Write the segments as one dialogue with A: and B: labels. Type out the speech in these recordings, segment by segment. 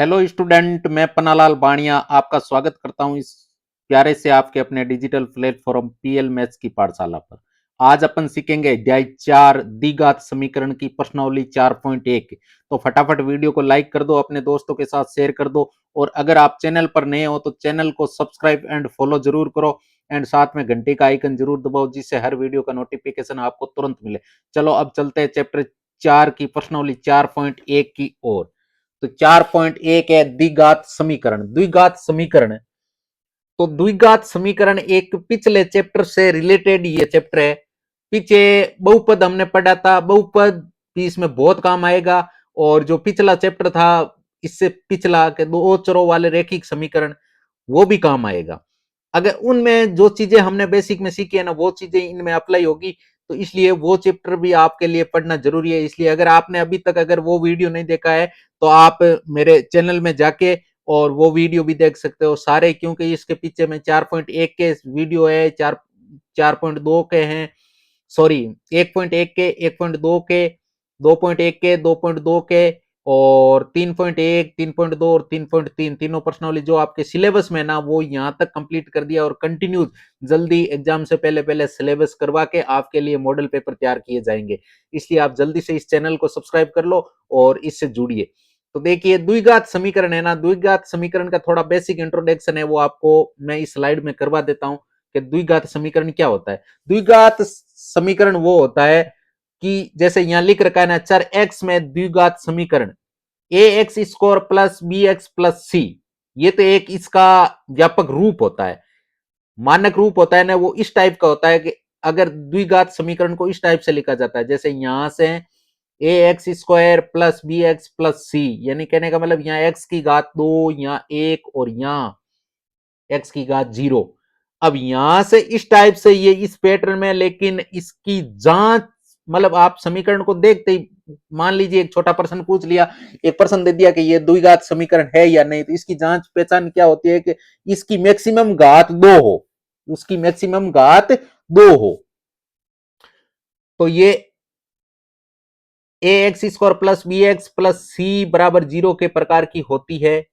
A: Hello student, मैं पन्नालाल बाणिया आपका स्वागत करता हूं इस प्यारे से आपके अपने डिजिटल प्लेटफॉर्म पीएल मैथ्स की पाठशाला पर। आज अपन सीखेंगे अध्याय 4 द्विघात समीकरण की प्रश्नावली 4.1। तो फटाफट वीडियो को लाइक कर दो, अपने दोस्तों के साथ शेयर कर दो, और अगर आप चैनल पर नए हो तो चैनल को सब्सक्राइब एंड फॉलो जरूर करो, एंड साथ में घंटे का आइकन जरूर दबाओ जिससे हर वीडियो का नोटिफिकेशन आपको तुरंत मिले। चलो अब चलते हैं चैप्टर 4 की प्रश्नावली 4.1 की ओर। तो 4.1 है द्विघात समीकरण। द्विघात समीकरण, तो द्विघात समीकरण एक पिछले चैप्टर से रिलेटेड ये चैप्टर है। पीछे बहुपद हमने पढ़ा था, बहुपद भी इसमें बहुत काम आएगा। और जो पिछला चैप्टर था इससे पिछला के दो चरों वाले रैखिक समीकरण, वो भी काम आएगा। अगर उनमें जो चीजें हमने बेसिक में सीखी है ना, वो चीजें इनमें अप्लाई होगी, तो इसलिए वो चैप्टर भी आपके लिए पढ़ना जरूरी है। इसलिए अगर आपने अभी तक अगर वो वीडियो नहीं देखा है तो आप मेरे चैनल में जाके और वो वीडियो भी देख सकते हो सारे, क्योंकि इसके पीछे में 4.1 के वीडियो है, 4.2 के हैं, सॉरी 1.1 के, 1.2 के, 2.1 के, 2.2 के, और 3.1, 3.2 और 3.3 तीनों प्रश्नावली जो आपके सिलेबस में ना वो यहां तक कंप्लीट कर दिया। और कंटिन्यूज जल्दी एग्जाम से पहले पहले सिलेबस करवा के आपके लिए मॉडल पेपर तैयार किए जाएंगे। इसलिए आप जल्दी से इस चैनल को सब्सक्राइब कर लो और इससे जुड़िए। तो देखिए द्विघात समीकरण है ना, द्विघात समीकरण का थोड़ा बेसिक इंट्रोडक्शन है, वो आपको मैं इस स्लाइड में करवा देता हूं कि द्विघात समीकरण क्या होता है। द्विघात समीकरण वो होता है कि जैसे यहां लिख रखा है ना, चर x में द्विघात समीकरण a x square plus b x plus c, ये तो एक इसका व्यापक रूप होता है, मानक रूप होता है ना, वो इस टाइप का होता है कि अगर द्विघात समीकरण को इस टाइप से लिखा जाता है, जैसे यहां से a x square plus b x plus c, यानी कहने का मतलब यहाँ एक्स की घात 2, यहाँ 1 और यहाँ एक्स की घात 0। अब यहां से इस टाइप से ये इस पैटर्न में, लेकिन इसकी जांच मतलब आप समीकरण को देखते ही मान लीजिए एक छोटा प्रश्न पूछ लिया, एक प्रश्न दे दिया कि ये द्विघात समीकरण है या नहीं, तो इसकी जांच पहचान क्या होती है कि इसकी मैक्सिमम घात 2 हो, उसकी मैक्सिमम घात 2 हो। तो ये a x square plus b x plus c बराबर 0 के प्रकार की होती है,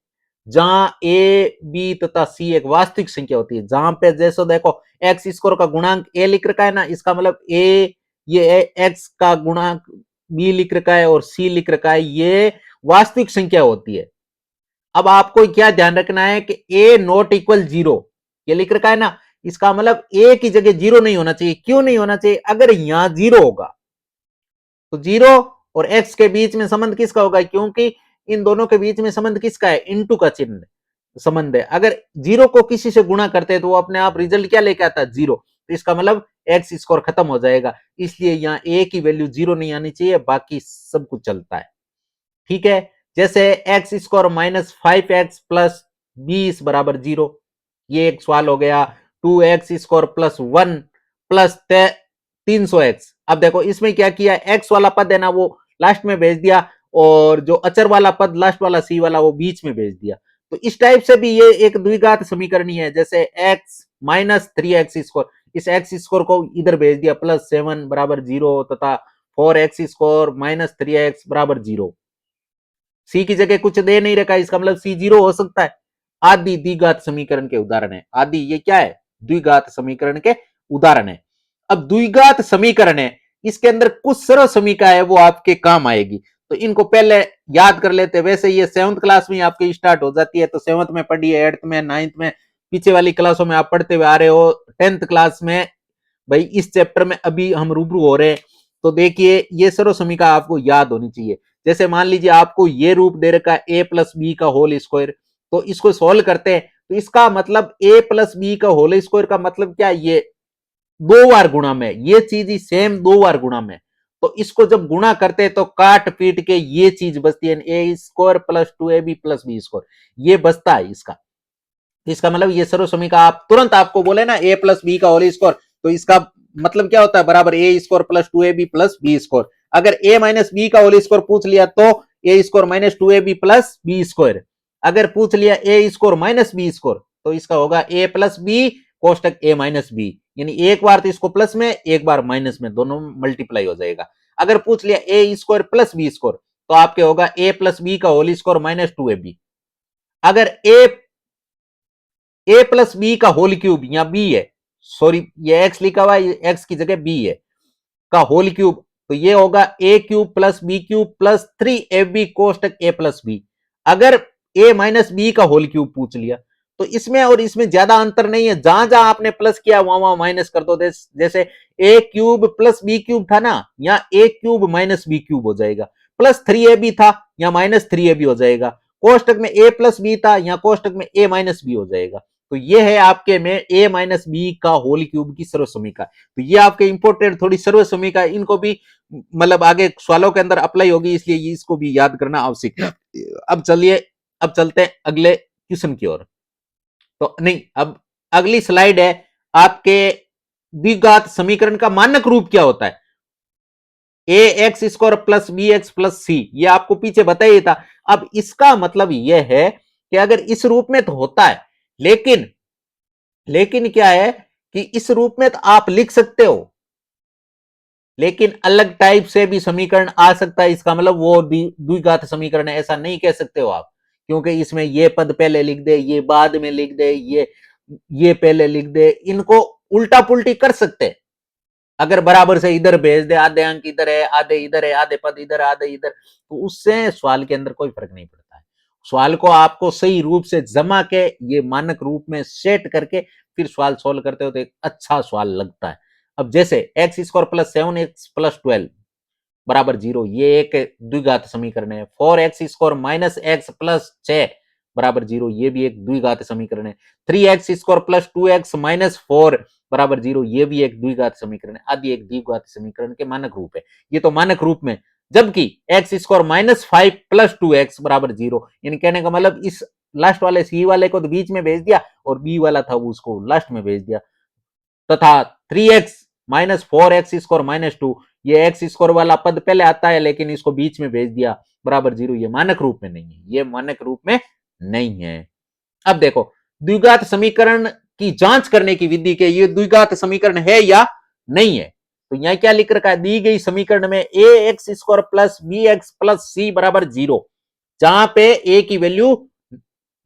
A: जहां ए बी तथा सी एक वास्तविक संख्या होती है। जहां पे जैसे देखो एक्स स्क्वायर का गुणांक ए लिख रखा है ना, इसका मतलब ए ये एक्स का गुणांक बी लिख रखा है और सी लिख रखा है, ये वास्तविक संख्या होती है। अब आपको क्या ध्यान रखना है कि ए नॉट इक्वल 0 ये लिख रखा है ना, इसका मतलब ए की जगह 0 नहीं होना चाहिए। क्यों नहीं होना चाहिए? अगर यहां 0 होगा तो 0 और x के बीच में संबंध किसका होगा? क्योंकि इन दोनों के बीच में संबंध किसका है? इनटू का चिन्ह संबंध है। अगर 0 को किसी से गुणा करते हैं तो वो अपने आप रिजल्ट क्या लेके आता है? 0। तो इसका मतलब x स्कोर खत्म हो जाएगा। इसलिए यहाँ a की वैल्यू 0 नहीं आनी चाहिए, बाकी सब कुछ चलता है। ठीक है, जैसे x score minus 5x plus 20 बराबर 0, ये एक सवाल हो गया। 2x score plus 1 plus 300x। अब देखो इसमें क्या किया, x वाला पद है ना वो लास्ट में भेज दिया, और जो अचर वाला पद लास्ट वाला c वाला वो बीच में भेज दिया। तो इस टाइप से भी ये एक द्विघात समीकरणी है। जैसे x माइनस 3x स्कोर, इस x स्कोर को इधर भेज दिया, प्लस 7 बराबर 0 तथा 4x स्कोर माइनस 3x बराबर 0। सी की जगह कुछ दे नहीं रखा, इसका मतलब सी 0 हो सकता है। आदि द्विघात समीकरण के उदाहरण है। आदि ये क्या है? द्विघात समीकरण के उदाहरण है। अब द्विघात समीकरण है, इसके अंदर कुछ सरल समीका है वो आपके काम आएगी, तो इनको पहले याद कर लेते हैं। वैसे ये 7th क्लास में आपके स्टार्ट हो जाती है, तो 7th में पढ़िए, 8th में, 9th में, पीछे वाली क्लासों में आप पढ़ते हुए आ रहे हो। 10th क्लास में भाई इस चैप्टर में अभी हम रूबरू हो रहे हैं, तो देखिए ये सर्व समीका आपको याद होनी चाहिए। जैसे मान लीजिए आपको ये रूप दे रखा है ए प्लस बी का होल स्क्वायर, तो इसको सॉल्व करते हैं, तो इसका मतलब ए प्लस बी का होल स्क्वायर का मतलब क्या? ये 2 बार गुणा में, ये चीज ही सेम 2 बार गुणा में, तो इसको जब गुणा करते हैं तो काट पीट के ये चीज बचती है, a square plus 2ab plus b square, ये बचता है इसका। इसका मतलब ये सर्व समीका आप तुरंत आपको बोले ना ए प्लस बी का होल स्क्वायर, तो इसका मतलब क्या होता है? बराबर a square plus 2ab plus b square. अगर ए माइनस बी का होल स्क्वायर पूछ लिया तो a square minus 2ab plus b square. अगर पूछ लिया a square minus b square तो इसका होगा ए प्लस बी कोष्टक ए माइनस बी, यानी एक बार तो इसको प्लस में, एक बार माइनस में, दोनों मल्टीप्लाई हो जाएगा। अगर पूछ लिया a square plus b square तो आपके होगा ए प्लस बी का होल स्क्वायर माइनस 2ab। अगर ए प्लस बी का होल क्यूब या बी है, सॉरी ये एक्स लिखा हुआ है, एक्स की जगह बी है, का होल क्यूब, तो ये होगा a cube plus b cube plus 3ab कोष्टक ए प्लस बी। अगर ए माइनस बी का होल क्यूब पूछ लिया तो इसमें और इसमें ज्यादा अंतर नहीं है, जहां जहां आपने प्लस किया वहां वहां माइनस कर दो। जैसे ए क्यूब प्लस बी क्यूब था ना, या ए क्यूब माइनस बी क्यूब हो जाएगा, प्लस 3ab था या माइनस 3ab हो जाएगा, कोष्टक में ए प्लस बी था या कोष्टक में ए माइनस बी हो जाएगा। तो ये है आपके में ए माइनस बी का होल क्यूब की सर्व समीकरण। तो ये आपके इंपोर्टेंट थोड़ी सर्व समीकरण, इनको भी मतलब आगे सवालों के अंदर अप्लाई होगी, इसलिए इसको भी याद करना आवश्यक है। अब चलिए, अब चलते हैं अगले क्वेश्चन की ओर। तो नहीं, अब अगली स्लाइड है आपके द्विघात समीकरण का मानक रूप क्या होता है, a x square plus b x plus c, ये आपको पीछे बताइए था। अब इसका मतलब यह है कि अगर इस रूप में तो होता है, लेकिन लेकिन क्या है कि इस रूप में तो आप लिख सकते हो, लेकिन अलग टाइप से भी समीकरण आ सकता है। इसका मतलब वो द्विघात समीकरण है ऐसा नहीं कह सकते हो आप, क्योंकि इसमें ये पद पहले लिख दे, ये बाद में लिख दे, ये पहले लिख दे, इनको उल्टा पुल्टी कर सकते हैं। अगर बराबर से इधर भेज दे, आधे अंक इधर है, आधे इधर है, आधे पद इधर, आधे इधर, तो उससे सवाल के अंदर कोई फर्क नहीं पड़ता है। सवाल को आपको सही रूप से जमा के ये मानक रूप में सेट करके फिर सवाल सोल्व करते हो तो एक अच्छा सवाल लगता है। अब जैसे x square plus 7x plus 12 बराबर 0, ये एक द्विघात समीकरण है। 4x square minus x plus 6 बराबर 0, ये भी एक द्विघात समीकरण है। 3x square plus 2x minus 4 बराबर 0, ये भी एक द्विघात समीकरण है। आदि एक द्विघात समीकरण के मानक रूप है। ये तो मानक रूप में, जबकि x square minus 5 plus 2x बराबर 0, यानी कहने का मतलब इस लास्ट वाले सी वाले को तो बीच में भेज दिया और बी वाला था उसको लास्ट में भेज दिया, तथा 3x minus 4x square minus 2, ये एक्स स्क्वायर वाला पद पहले आता है लेकिन इसको बीच में भेज दिया बराबर 0, ये मानक रूप में नहीं है, ये मानक रूप में नहीं है। अब देखो द्विघात समीकरण की जांच करने की विधि के, ये द्विघात समीकरण है या नहीं है। तो यहां क्या लिख रखा है, दी गई समीकरण में a x square plus b x plus c बराबर 0, जहां पे ए की वैल्यू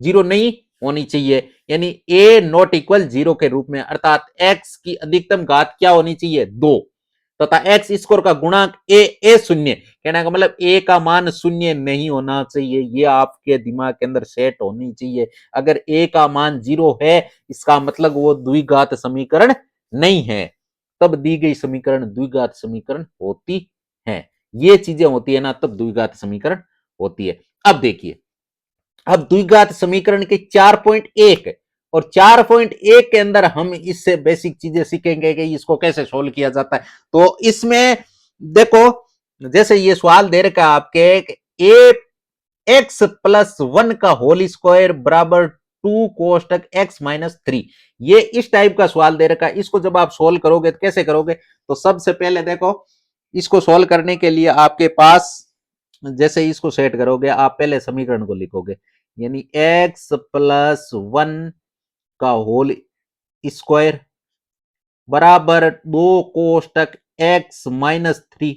A: 0 नहीं होनी चाहिए, यानी ए नॉट इक्वल 0 के रूप में, अर्थात एक्स की अधिकतम घात क्या होनी चाहिए 2, तथा एक्स स्क्वायर का गुणांक ए शून्य, कहने का मतलब ए का मान शून्य नहीं होना चाहिए, ये आपके दिमाग के अंदर सेट होनी चाहिए। अगर ए का मान 0 है इसका मतलब वो द्विघात समीकरण नहीं है, तब दी गई समीकरण द्विघात समीकरण होती है। ये चीजें होती है ना, तब द्विघात समीकरण होती है। अब देखिए, अब द्विघात समीकरण के 4.1 और 4.1 के अंदर हम इससे बेसिक चीजें सीखेंगे कि इसको कैसे सोल्व किया जाता है। तो इसमें देखो, जैसे ये सवाल दे रखा है आपके, ए एक्स प्लस 1 का होल स्क्वायर बराबर 2 कोष्टक एक्स माइनस 3, ये इस टाइप का सवाल दे रखा है। इसको जब आप सोल्व करोगे तो कैसे करोगे, तो सबसे पहले देखो, इसको सोल्व करने के लिए आपके पास, जैसे इसको सेट करोगे आप पहले समीकरण को लिखोगे, यानी एक्स प्लस 1 का होल स्क्वायर बराबर 2 कोष्टक एक्स माइनस 3।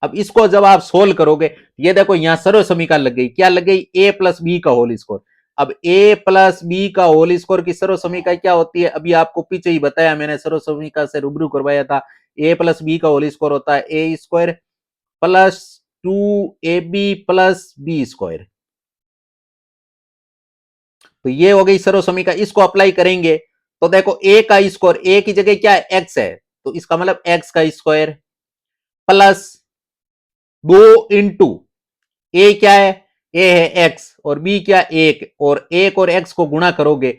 A: अब इसको जब आप सोल्व करोगे, ये देखो यहां सर्व समीकरण लग गई, क्या लग गई, ए प्लस बी का होल स्क्वायर। अब ए प्लस बी का होल स्क्वायर की सर्व समीकरण क्या होती है, अभी आपको पीछे ही बताया मैंने, सर्व समीकरण से रूबरू करवाया था। ए प्लस बी का होल स्क्वायर होता है a square plus 2ab plus b square. तो ये हो गई सर्व समीकरण, इसको अप्लाई करेंगे तो देखो ए का स्क्वायर, ए की जगह क्या है एक्स है, तो इसका मतलब एक्स का स्क्वायर प्लस 2 इंटू ए क्या है, ए है एक्स और बी क्या, एक, और एक और एक्स को गुणा करोगे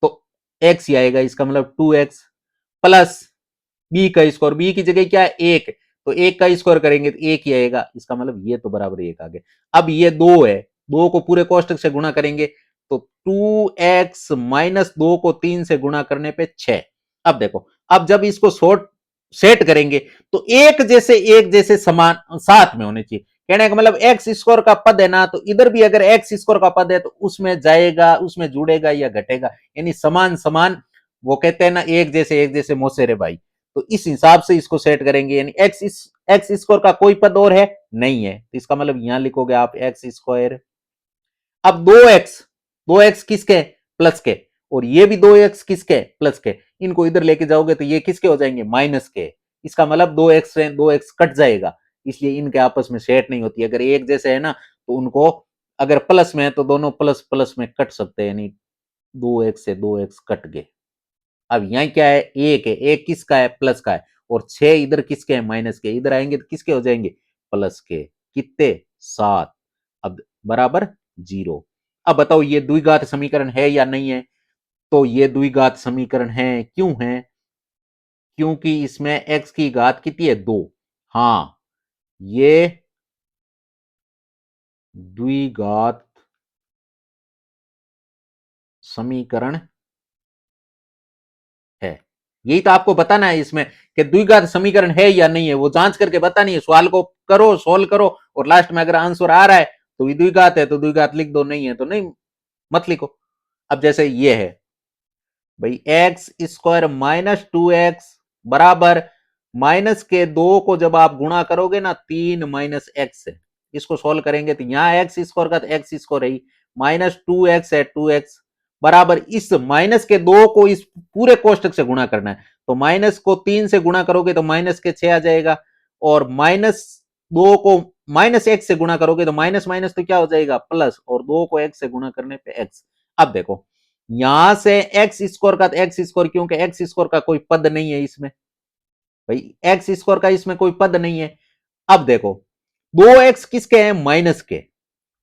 A: तो एक्स ही आएगा, इसका मतलब 2x प्लस बी का स्क्वायर, बी की जगह क्या है एक, तो एक का स्क्वायर करेंगे तो एक ही आएगा, इसका मतलब ये तो बराबर एक आ गया। अब ये 2 है, 2 को पूरे कोष्टक से गुणा करेंगे तो 2x माइनस 2 को 3 से गुणा करने पे 6। अब देखो, अब जब इसको शॉर्ट सेट करेंगे तो एक जैसे समान साथ में होने चाहिए, कहने का मतलब एक्स स्क्वायर का पद है ना, तो इधर भी अगर एक्स स्क्वायर का पद है तो उसमें जाएगा, उसमें जुड़ेगा या घटेगा, यानी समान समान, वो कहते हैं ना एक जैसे मोसेरे भाई। तो इस हिसाब से इसको सेट करेंगे, यानी एक्स स्क्वायर का कोई पद और है नहीं है, तो इसका मतलब यहां लिखोगे आप एक्स स्क्वायर। अब 2x दो एक्स किसके प्लस के, और ये भी दो एक्स किसके प्लस के, इनको इधर लेके जाओगे तो ये किसके हो जाएंगे माइनस के। इसका मतलब दो एक्स से दो एक्स कट जाएगा, इसलिए इनके आपस में सेट नहीं होती। अगर एक जैसे है ना तो उनको अगर प्लस में है तो दोनों प्लस प्लस में कट सकते हैं, यानी दो एक्स से दो एक्स कट गए। अब यहां क्या है, एक है, एक किसका है प्लस का है, और छह इधर किसके हैं माइनस के, इधर आएंगे तो किसके हो जाएंगे प्लस के, कितने 7, अब बराबर 0। अब बताओ ये द्विघात समीकरण है या नहीं है, तो ये द्विघात समीकरण है। क्यों है, क्योंकि इसमें x की घात कितनी है 2। हां, ये द्विघात समीकरण है। यही तो आपको बताना है इसमें कि द्विघात समीकरण है या नहीं है, वो जांच करके बतानी है। सवाल को करो, सोल्व करो, और लास्ट में अगर आंसर आ रहा है तो द्विघात है तो द्विघात लिख दो, नहीं है तो नहीं मत लिखो। अब जैसे ये है भाई एक्स स्क्वायर माइनस 2x बराबर माइनस के 2 को जब आप गुणा करोगे ना 3 माइनस एक्स से, इसको सोल्व करेंगे तो यहां एक्स स्क्वायर का एक्स स्क्वायर रही, माइनस 2x है 2x बराबर इस माइनस के 2 को इस पूरे कोष्टक से गुणा करना है, तो माइनस को 3 से गुणा करोगे तो माइनस के 6 आ जाएगा, और माइनस 2 को माइनस एक्स से गुणा करोगे तो माइनस माइनस तो क्या हो जाएगा प्लस, और 2 को एक्स से गुणा करने पे एक्स। अब देखो यहां से एक्स स्क्वायर का एक्स स्क्वायर, क्योंकि एक्स स्क्वायर का कोई पद नहीं है इसमें, भाई एक्स स्क्वायर का इसमें कोई पद नहीं है। अब देखो दो एक्स किसके हैं माइनस के,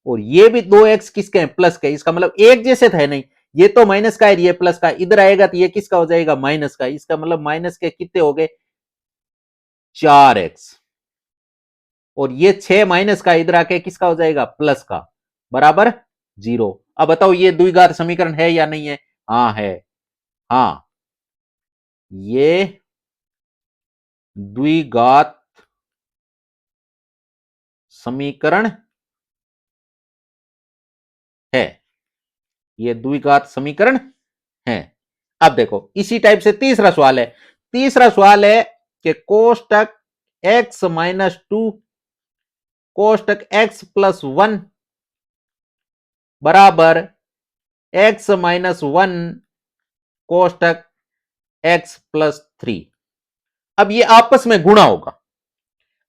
A: और ये भी दो एक्स किसके हैं प्लस के, इसका मतलब एक जैसे थे नहीं, ये तो माइनस का है ये प्लस का, इधर आएगा तो ये किसका हो जाएगा माइनस का, इसका मतलब माइनस के कितने हो गए 4x, और ये 6 माइनस का इधर आके किसका हो जाएगा प्लस का बराबर 0। अब बताओ ये द्विघात समीकरण है या नहीं है, हाँ है। हाँ, ये द्विघात समीकरण है, ये द्विघात समीकरण है। अब देखो इसी टाइप से तीसरा सवाल है, तीसरा सवाल है कि कोष्टक x माइनस 2 कोष्टक x प्लस 1 बराबर x माइनस 1 कोष्टक x प्लस 3। अब ये आपस में गुणा होगा।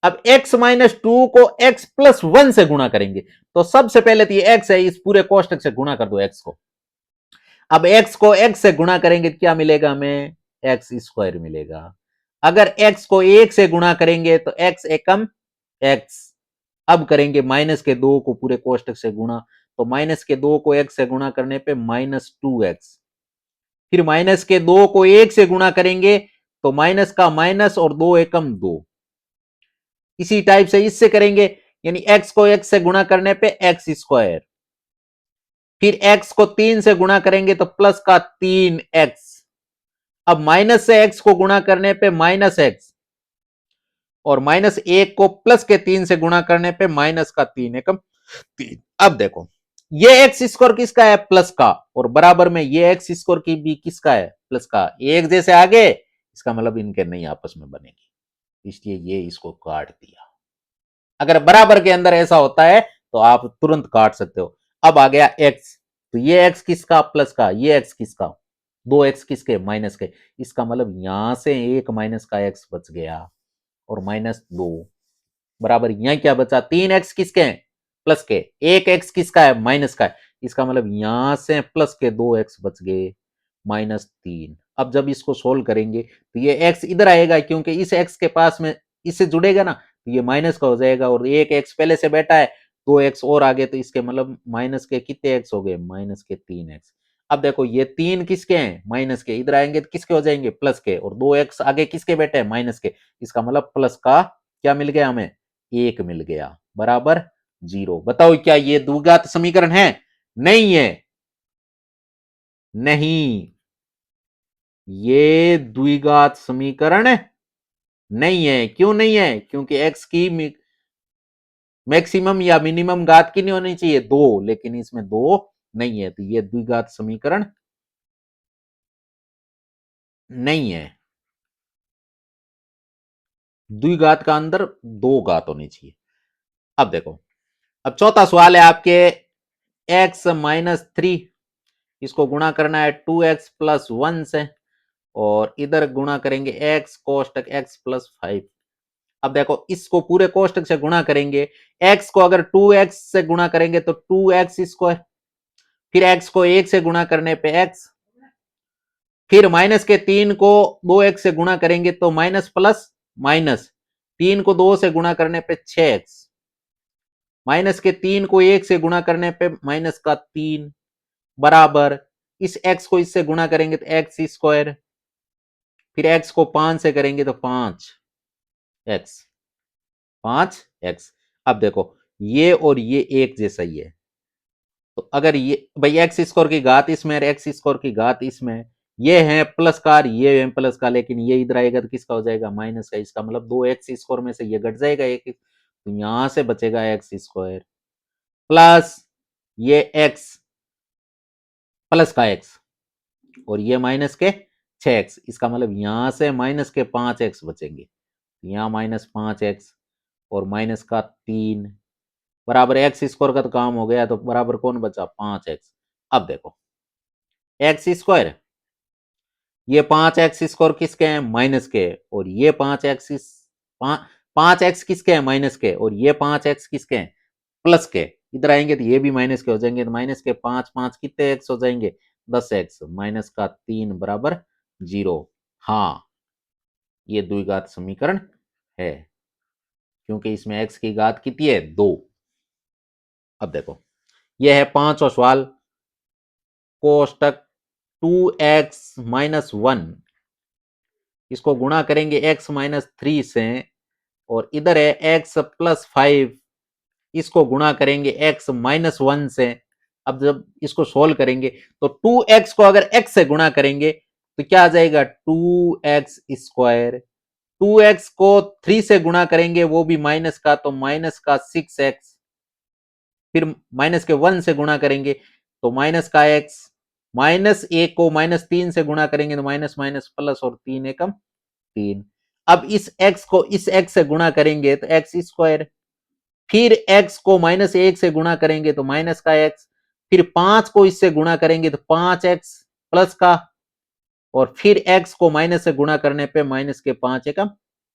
A: अब x माइनस 2 को x प्लस 1 से गुणा करेंगे, तो सबसे पहले तो ये x है, इस पूरे कोष्टक से गुणा कर दो x को। अब x को x से गुणा करेंगे तो क्या मिलेगा हमें एक्स स्क्वायर मिलेगा। अगर x को 1 से गुणा करेंगे तो x एकम x। अब करेंगे माइनस के 2 को पूरे कोष्टक से गुणा, तो माइनस के 2 को x से गुणा करने पे माइनस 2x, फिर माइनस के 2 को 1 से गुणा करेंगे तो माइनस का माइनस और 2 एकम 2। इसी टाइप से इससे करेंगे, यानी x को x से गुणा करने पे एक्स स्क्वायर, फिर x को 3 से गुणा करेंगे तो प्लस का 3x, अब माइनस से x को गुणा करने पे माइनस x, और माइनस 1 को प्लस के 3 से गुणा करने पे माइनस का 3 एकम 3। अब देखो ये एक्स स्क्वायर किसका है प्लस का, और बराबर में ये एक्स स्क्वायर की भी किसका है प्लस का, एक जैसे आगे, इसका मतलब इनके नहीं आपस में बनेगी, इसलिए ये इसको काट दिया। अगर बराबर के अंदर ऐसा होता है तो आप तुरंत काट सकते हो। अब आ गया एक्स, तो ये एक्स किसका प्लस का, ये एक्स किसका, दो एक्स किसके माइनस के, इसका मतलब यहां से एक माइनस का एक्स बच गया, और माइनस 2 बराबर यहां क्या बचा 3x किसके हैं प्लस के, एक एक्स किसका है माइनस का है, इसका मतलब यहां से प्लस के 2x बच गए -3। अब जब इसको सोल्व करेंगे तो ये x इधर आएगा, क्योंकि इस x के पास में इससे जुड़ेगा ना तो ये माइनस का हो जाएगा, और एक x पहले से बैठा है 2x और आगे, तो इसके मतलब माइनस के कितने x हो गए माइनस के 3x। अब देखो ये 3 किसके हैं माइनस के, इधर आएंगे तो किसके हो जाएंगे प्लस के, और 2x आगे किसके बैठे हैं माइनस के, इसका मतलब प्लस का क्या मिल गया हमें 1 मिल गया बराबर 0। बताओ क्या ये द्विघात समीकरण है, नहीं है, नहीं, ये द्विघात समीकरण नहीं है। क्यों नहीं है, क्योंकि x की मैक्सिमम या मिनिमम घात कितनी होनी चाहिए 2, लेकिन इसमें 2 नहीं है, तो ये द्विघात समीकरण नहीं है। द्विघात का अंदर 2 घात होनी चाहिए। अब देखो, अब चौथा सवाल है आपके x माइनस 3 इसको गुणा करना है 2x प्लस 1 से और इधर गुणा करेंगे x कोष्टक x प्लस 5। अब देखो इसको पूरे कोष्टक से गुणा करेंगे, x को अगर 2x से गुणा करेंगे तो 2x स्क्वायर, फिर x को 1 से गुणा करने पे x, फिर माइनस के 3 को 2x से गुणा करेंगे तो माइनस प्लस माइनस, 3 को 2 से गुणा करने पे 6x, माइनस के 3 को 1 से गुणा करने पे माइनस का 3 बराबर, इस x को इससे गुणा करेंगे तो x स्क्वायर, फिर x को 5 से करेंगे तो 5x, 5x। अब देखो ये और ये एक जैसा ही है, तो अगर ये भाई एक्स स्क्वायर की घात इसमें और एक्स स्क्वायर की घात इसमें, ये है प्लस का ये है प्लस का, लेकिन ये इधर आएगा तो किसका हो जाएगा माइनस का। इसका मतलब 2x स्क्वायर में से ये घट जाएगा एक, तो यहां से बचेगा एक्स स्क्वायर प्लस ये एक्स प्लस का एक्स और ये माइनस के 6x। इसका मतलब यहां से माइनस के 5x बचेंगे, यहां माइनस 5x और माइनस का 3 बराबर एक्स स्क्वायर का तो काम हो गया, तो बराबर कौन बचा 5x। अब देखो एक्स स्क्वायर, ये 5x स्क्वायर किसके हैं माइनस के, और ये 5x किसके हैं माइनस के, और ये 5x किसके हैं प्लस के। इधर आएंगे तो ये भी माइनस के हो जाएंगे, तो माइनस के 5 कितने x हो जाएंगे 10x, माइनस का 3 बराबर 0। हाँ ये द्विघात समीकरण है, क्योंकि इसमें x की घात कितनी है 2। अब देखो यह है 5वां सवाल, कोष्टक 2x माइनस 1, इसको गुणा करेंगे x माइनस 3 से, और इधर है x प्लस 5, इसको गुणा करेंगे x माइनस 1 से। अब जब इसको सोल्व करेंगे तो 2x को अगर x से गुणा करेंगे तो क्या आ जाएगा 2x स्क्वायर, 2x को 3 से गुणा करेंगे वो भी माइनस का, तो माइनस का 6x, फिर माइनस के 1 से गुणा करेंगे तो माइनस का x, माइनस 1 को माइनस 3 से गुणा करेंगे तो माइनस माइनस प्लस और 3 एकम 3। अब इस x को इस x से गुणा करेंगे तो x स्क्वायर, फिर x को माइनस 1 से गुणा करेंगे तो माइनस का x, फिर 5 को इससे गुणा करेंगे तो 5x प्लस का, और फिर x को माइनस से गुणा करने पे माइनस के 5 एकम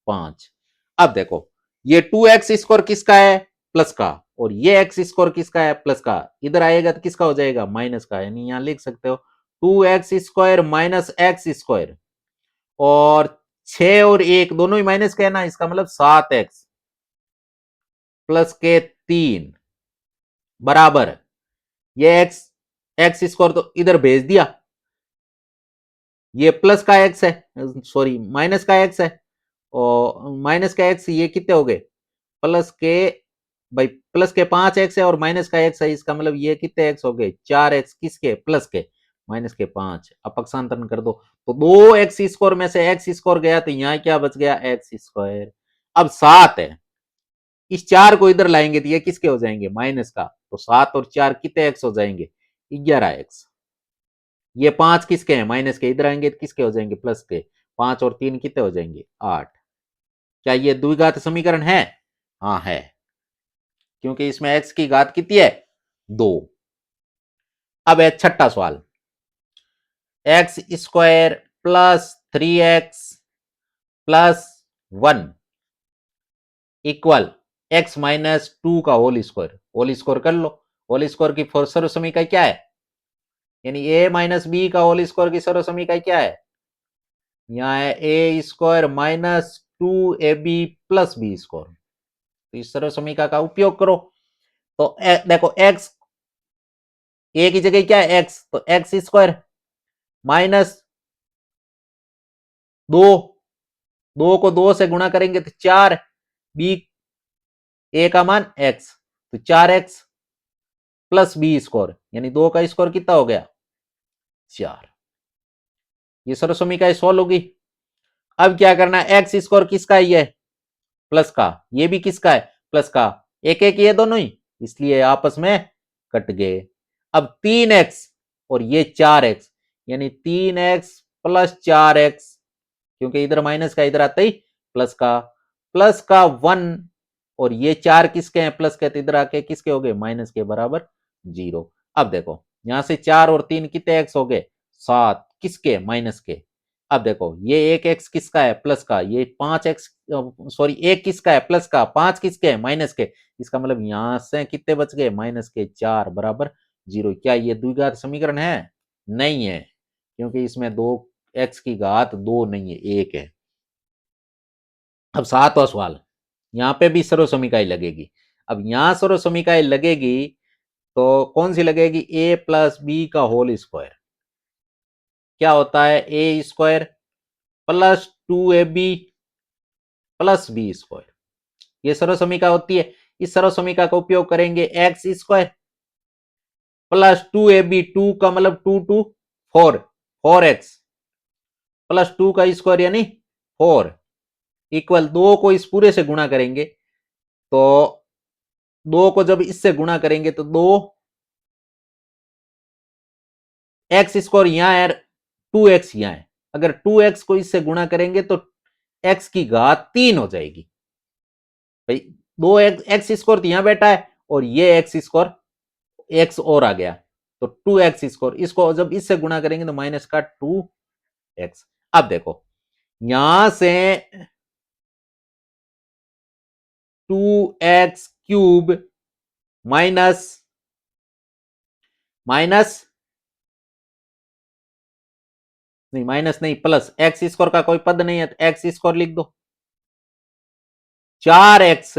A: 5। अब देखो ये 2x स्क्वायर किसका है प्लस का, और ये x स्क्वायर किसका है प्लस का, इधर आएगा तो किसका हो जाएगा माइनस का, यानी यहां लिख सकते हो 2x square minus x square, और 6 और 1 दोनों ही माइनस का है ना, इसका मतलब 7x प्लस के 3 बराबर, ये x स्क्वायर तो इधर भेज दिया, ये प्लस का x है, सॉरी माइनस का x है, और माइनस का x ये कितने हो गए प्लस के, भाई प्लस के 5x है और माइनस का x है, इसका मतलब ये कितने x हो गए 4x किसके प्लस के माइनस के 5। अपक्षांतरण कर दो तो 2x स्क्वायर में से x स्क्वायर गया तो यहाँ क्या बच गया x स्क्वायर। अब 7 है, इस 4 को इधर लाएंगे तो ये किसके हो जाएंगे माइनस का, तो 7 और 4 कितने x हो जाएंगे 11x। ये 5 किसके हैं माइनस के, इधर आएंगे तो किसके हो जाएंगे प्लस के, 5 और 3 कितने हो जाएंगे 8। क्या ये द्विघात समीकरण है, हाँ है, क्योंकि इसमें x की घात कितनी है 2। अब है छठा सवाल, x square plus 3x plus 1 equal x minus 2 का होल स्क्वायर कर लो। होल स्क्वायर की सर्व समीकरण क्या है, यानी a माइनस बी का होल स्क्वायर की सर्व समीकरण क्या है, यहाँ है a square minus 2ab plus b square. तो इस सर्व समीकरण का उपयोग करो, तो देखो x a की जगह क्या है x, तो एक्स स्क्वायर माइनस 2, 2 को 2 से गुणा करेंगे तो 4, बी ए का मान x, तो 4x प्लस बी स्क्वायर, यानी 2 का स्क्वायर कितना हो गया 4। ये सर्व समीकरण सॉल्व होगी। अब क्या करना है, एक्स स्क्वायर किसका है ये प्लस का, ये भी किसका है प्लस का, एक एक ये दोनों ही, इसलिए आपस में कट गए। अब 3x और ये 4x, यानी 3x प्लस 4x, क्योंकि इधर माइनस का इधर आता ही प्लस का 1, और ये 4 किसके हैं प्लस के, तो इधर आके किसके हो गए माइनस के बराबर 0। अब देखो यहां से 4 और 3 कितने एक्स हो गए, 7, किसके, माइनस के। अब देखो ये एक एक्स किसका है, प्लस का, ये 5 एक्स, सॉरी एक किसका है, प्लस का, 5 किसके है, माइनस के। इसका मतलब यहां से कितने बच गए, माइनस के 4 बराबर 0। क्या ये द्विघात समीकरण है, नहीं है, क्योंकि इसमें 2 एक्स की घात 2 नहीं है, 1 है। अब 7वां सवाल, यहां पे भी सर्व समीकरण लगेगी। अब यहां सर्व समीकरण लगेगी तो कौन सी लगेगी, ए प्लस बी का होल स्क्वायर। क्या होता है, a square plus 2ab plus b square, ये सर्व समीकरण होती है। इस सर्व समीकरण का उपयोग करेंगे, एक्स स्क्वायर प्लस 2ab, 2 का मतलब 2 2 4, 4x प्लस 2 का स्क्वायर यानी 4 इक्वल 2 को इस पूरे से गुणा करेंगे, तो 2 को जब इससे गुणा करेंगे तो 2 एक्स स्क्वायर यहां है, 2x यहां है, अगर 2x को इससे गुणा करेंगे तो x की घात 3 हो जाएगी। भाई 2x स्क्वायर तो यहां बैठा है और ये एक्स स्क्वायर x और आ गया, तो 2x स्क्वायर, इसको जब इससे गुणा करेंगे तो माइनस का 2x। अब देखो यहां से 2x³ माइनस माइनस नहीं, माइनस नहीं, प्लस एक्स स्क्वायर का कोई पद नहीं है तो एक्स स्क्वायर लिख दो, 4x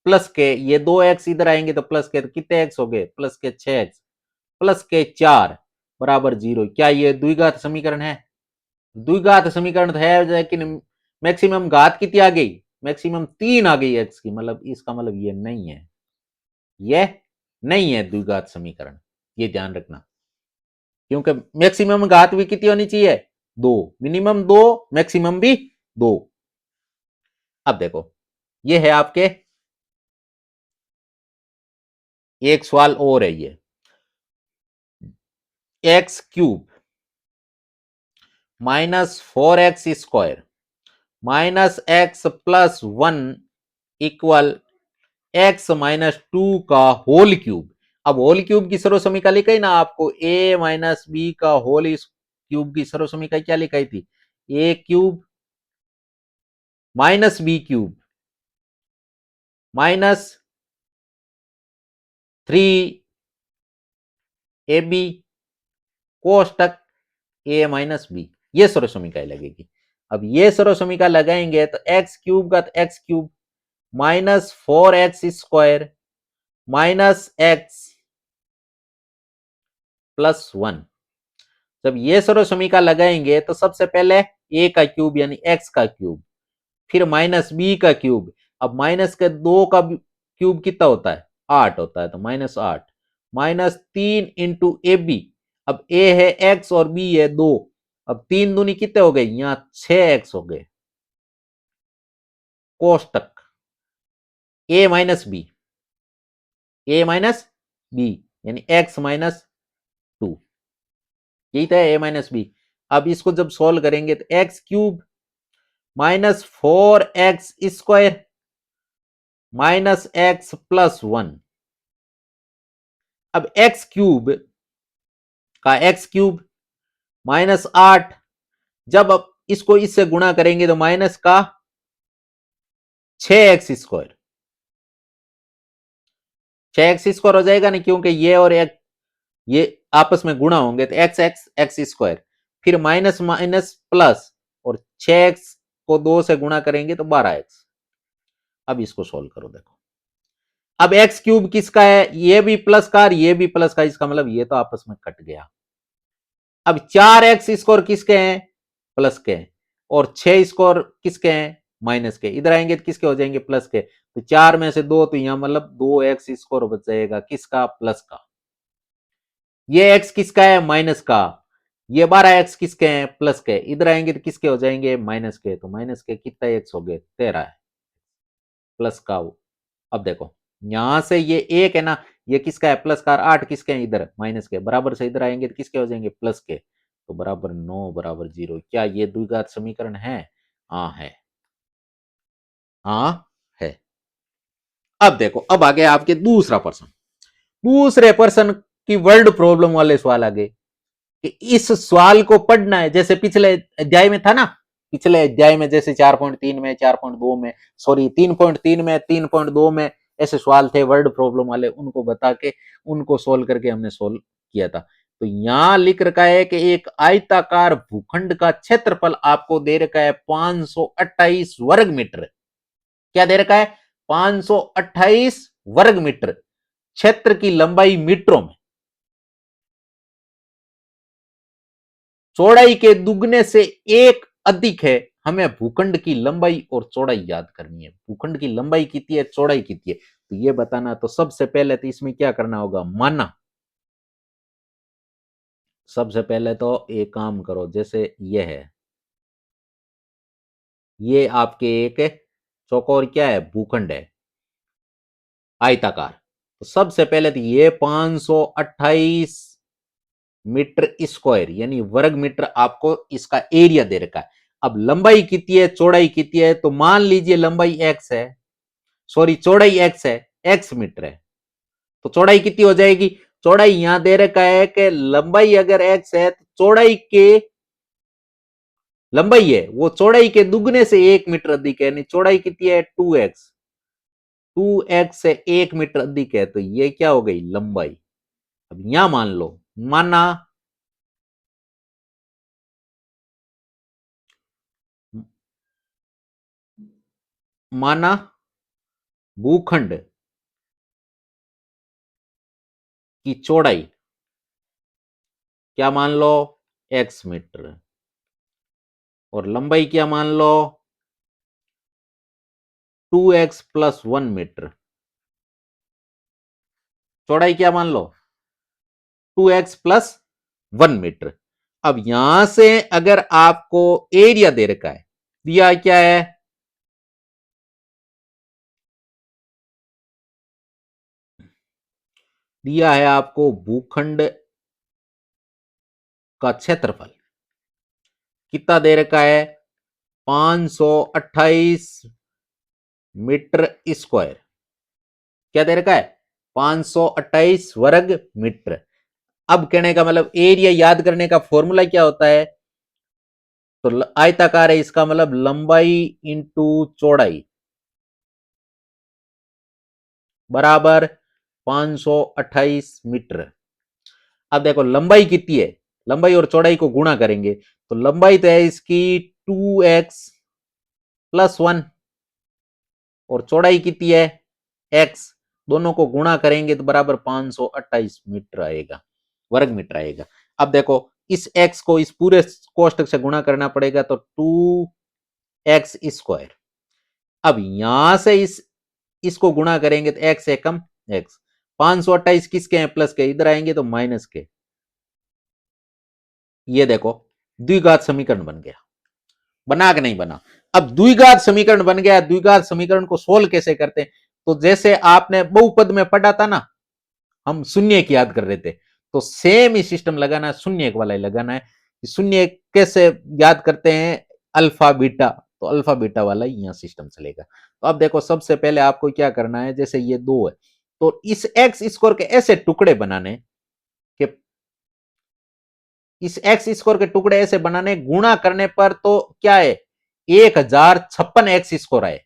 A: प्लस के, ये 2x इधर आएंगे तो प्लस के, तो कितने एक्स हो गए, प्लस के 6x प्लस के 4 बराबर 0। क्या ये द्विघात समीकरण है, द्विघात समीकरण तो है, लेकिन मैक्सिमम घात कितनी आ गई, मैक्सिमम 3 आ गई एक्स की, मतलब इसका मतलब ये नहीं है, ये नहीं है द्विघात समीकरण, ये ध्यान रखना। क्योंकि मैक्सिमम घात भी कितनी होनी चाहिए, 2, मिनिमम 2, मैक्सिमम भी 2। अब देखो ये है आपके, एक सवाल और है, ये x³ minus 4x² minus x plus 1 equal x minus 2 का होल क्यूब। अब होल क्यूब की सर्व समीकरण लिखाई ना आपको, a माइनस बी का होल क्यूब की सर्व समीकरण क्या लिखाई थी, a³ minus b³ minus 3ab कोष्टक a माइनस बी, ये सर्व समीकरण लगेगी। अब ये सर्व समीकरण लगाएंगे तो x³ का x³ minus 4x² minus x plus 1। जब ये सर्व समीकरण लगाएंगे तो सबसे पहले a का क्यूब यानी x का क्यूब, फिर माइनस b का क्यूब, अब माइनस के 2 का क्यूब कितना होता है, 8 होता है, तो minus 8 minus 3 into a b, अब a है x और b है 2, अब 3 दूनी कितने हो गए, यहां 6x हो गए, कोष्टक a minus b, a minus b यानी x माइनस 2, यही था a माइनस बी। अब इसको जब सोल्व करेंगे तो x³ minus 4x² minus x plus 1। अब x³ का x³ माइनस 8, जब अब इसको इससे गुणा करेंगे तो माइनस का 6x², 6x² हो जाएगा नहीं, क्योंकि ये और ये आपस में गुणा होंगे तो x² फिर माइनस माइनस प्लस, और 6x को 2 से गुणा करेंगे तो 12x। अब इसको सोल्व करो, देखो अब x³ किसका है, ये भी प्लस का और ये भी प्लस का, इसका मतलब ये तो आपस में कट गया। अब 4x² किसके हैं, प्लस के हैं, और 6 किसके हैं, माइनस के, इधर आएंगे तो किसके हो जाएंगे, प्लस के, तो 4 में से 2, तो यहां मतलब 2x² बच जाएगा, किसका, प्लस का। ये x किसका है, माइनस का, ये 12x किसके हैं, प्लस के, इधर आएंगे तो किसके हो जाएंगे, माइनस के, तो माइनस के कितना x हो गए, 13 है, प्लस का। अब देखो यहां से ये 1 है ना, ये किसका है, प्लस का, 8 किसके हैं, इधर माइनस के, बराबर से इधर आएंगे तो किसके हो जाएंगे, प्लस के, तो बराबर 9 बराबर 0। क्या ये द्विघात समीकरण है, हाँ है, हाँ है। अब देखो अब आ गया आपके दूसरा प्रश्न। दूसरे प्रश्न कि वर्ड प्रॉब्लम वाले सवाल आ गए कि इस सवाल को पढ़ना है। जैसे पिछले अध्याय में था ना, पिछले अध्याय में जैसे 4.3 में, 4.2 में, सॉरी 3.3 में, 3.2 में ऐसे सवाल थे वर्ड प्रॉब्लम वाले, उनको बता के उनको सोल्व करके हमने सोल्व किया था। तो यहां लिख रखा है कि एक आयताकार भूखंड का क्षेत्रफल आपको दे रखा है 528 वर्ग मीटर। क्या दे रखा है? 528 वर्ग मीटर। क्षेत्र की लंबाई मीटरों में, चौड़ाई के दुगने से एक अधिक है। हमें भूखंड की लंबाई और चौड़ाई याद करनी है। भूखंड की लंबाई कितनी है, चौड़ाई कितनी है, तो ये बताना। तो सबसे पहले तो इसमें क्या करना होगा, माना। सबसे पहले तो एक काम करो, जैसे ये है, ये आपके एक चौकोर क्या है, भूखंड है, आयताकार। तो सबसे पहले तो ये 528 मीटर स्क्वायर यानी वर्ग मीटर आपको इसका एरिया दे रखा है। अब लंबाई कितनी है, चौड़ाई कितनी है, तो मान लीजिए लंबाई एक्स है, सॉरी चौड़ाई एक्स है, एक्स मीटर है, तो चौड़ाई कितनी हो जाएगी? चौड़ाई यहां दे रखा है कि लंबाई अगर एक्स है तो चौड़ाई के, लंबाई है वो चौड़ाई के दुगने से 1 मीटर अधिक है, यानी चौड़ाई कितनी है, 2x। 2x से 1 मीटर अधिक है, तो ये क्या हो गई, लंबाई। अब यहां मान लो, माना माना भूखंड की चौड़ाई क्या मान लो, x मीटर, और लंबाई क्या मान लो, 2x+1 मीटर। चौड़ाई क्या मान लो, 2x+1 मीटर। अब यहां से अगर आपको एरिया दे रखा है, दिया क्या है, दिया है आपको भूखंड का क्षेत्रफल कितना दे रखा है, 528 मीटर स्क्वायर। क्या दे रखा है, 528 वर्ग मीटर। अब कहने का मतलब एरिया याद करने का फॉर्मूला क्या होता है, तो आयताकार है, इसका मतलब लंबाई इंटू चौड़ाई बराबर 528 मीटर। अब देखो लंबाई कितनी है, लंबाई और चौड़ाई को गुणा करेंगे, तो लंबाई तो है इसकी 2x+1, और चौड़ाई कितनी है, x। दोनों को गुणा करेंगे तो बराबर 528 मीटर आएगा, वर्ग मीटर आएगा। अब देखो इस x को इस पूरे कोष्टक से गुणा करना पड़ेगा, तो 2x²। अब यहां से इसको गुणा करेंगे तो x है कम x, 528 किसके हैं, प्लस के, इधर आएंगे तो माइनस के। ये देखो द्विघात समीकरण बन गया, बना के नहीं बना। अब द्विघात समीकरण बन गया, द्विघात समीकरण को सोल्व कैसे करते हैं, तो जैसे आपने बहुपद में पढ़ा था ना, हम शून्य की याद कर रहे थे, तो सेम ही सिस्टम लगाना है, शून्य वाला ही लगाना है। शून्य कैसे याद करते हैं, अल्फा बीटा, तो अल्फा बीटा वाला ही यहां सिस्टम चलेगा। तो अब देखो सबसे पहले आपको क्या करना है, जैसे ये 2 है, तो इस एक्स स्क्वायर के ऐसे टुकड़े बनाने कि इस एक्स स्क्वायर के टुकड़े ऐसे बनाने, गुणा करने पर तो क्या है, 1056 एक्स स्क्वायर आए,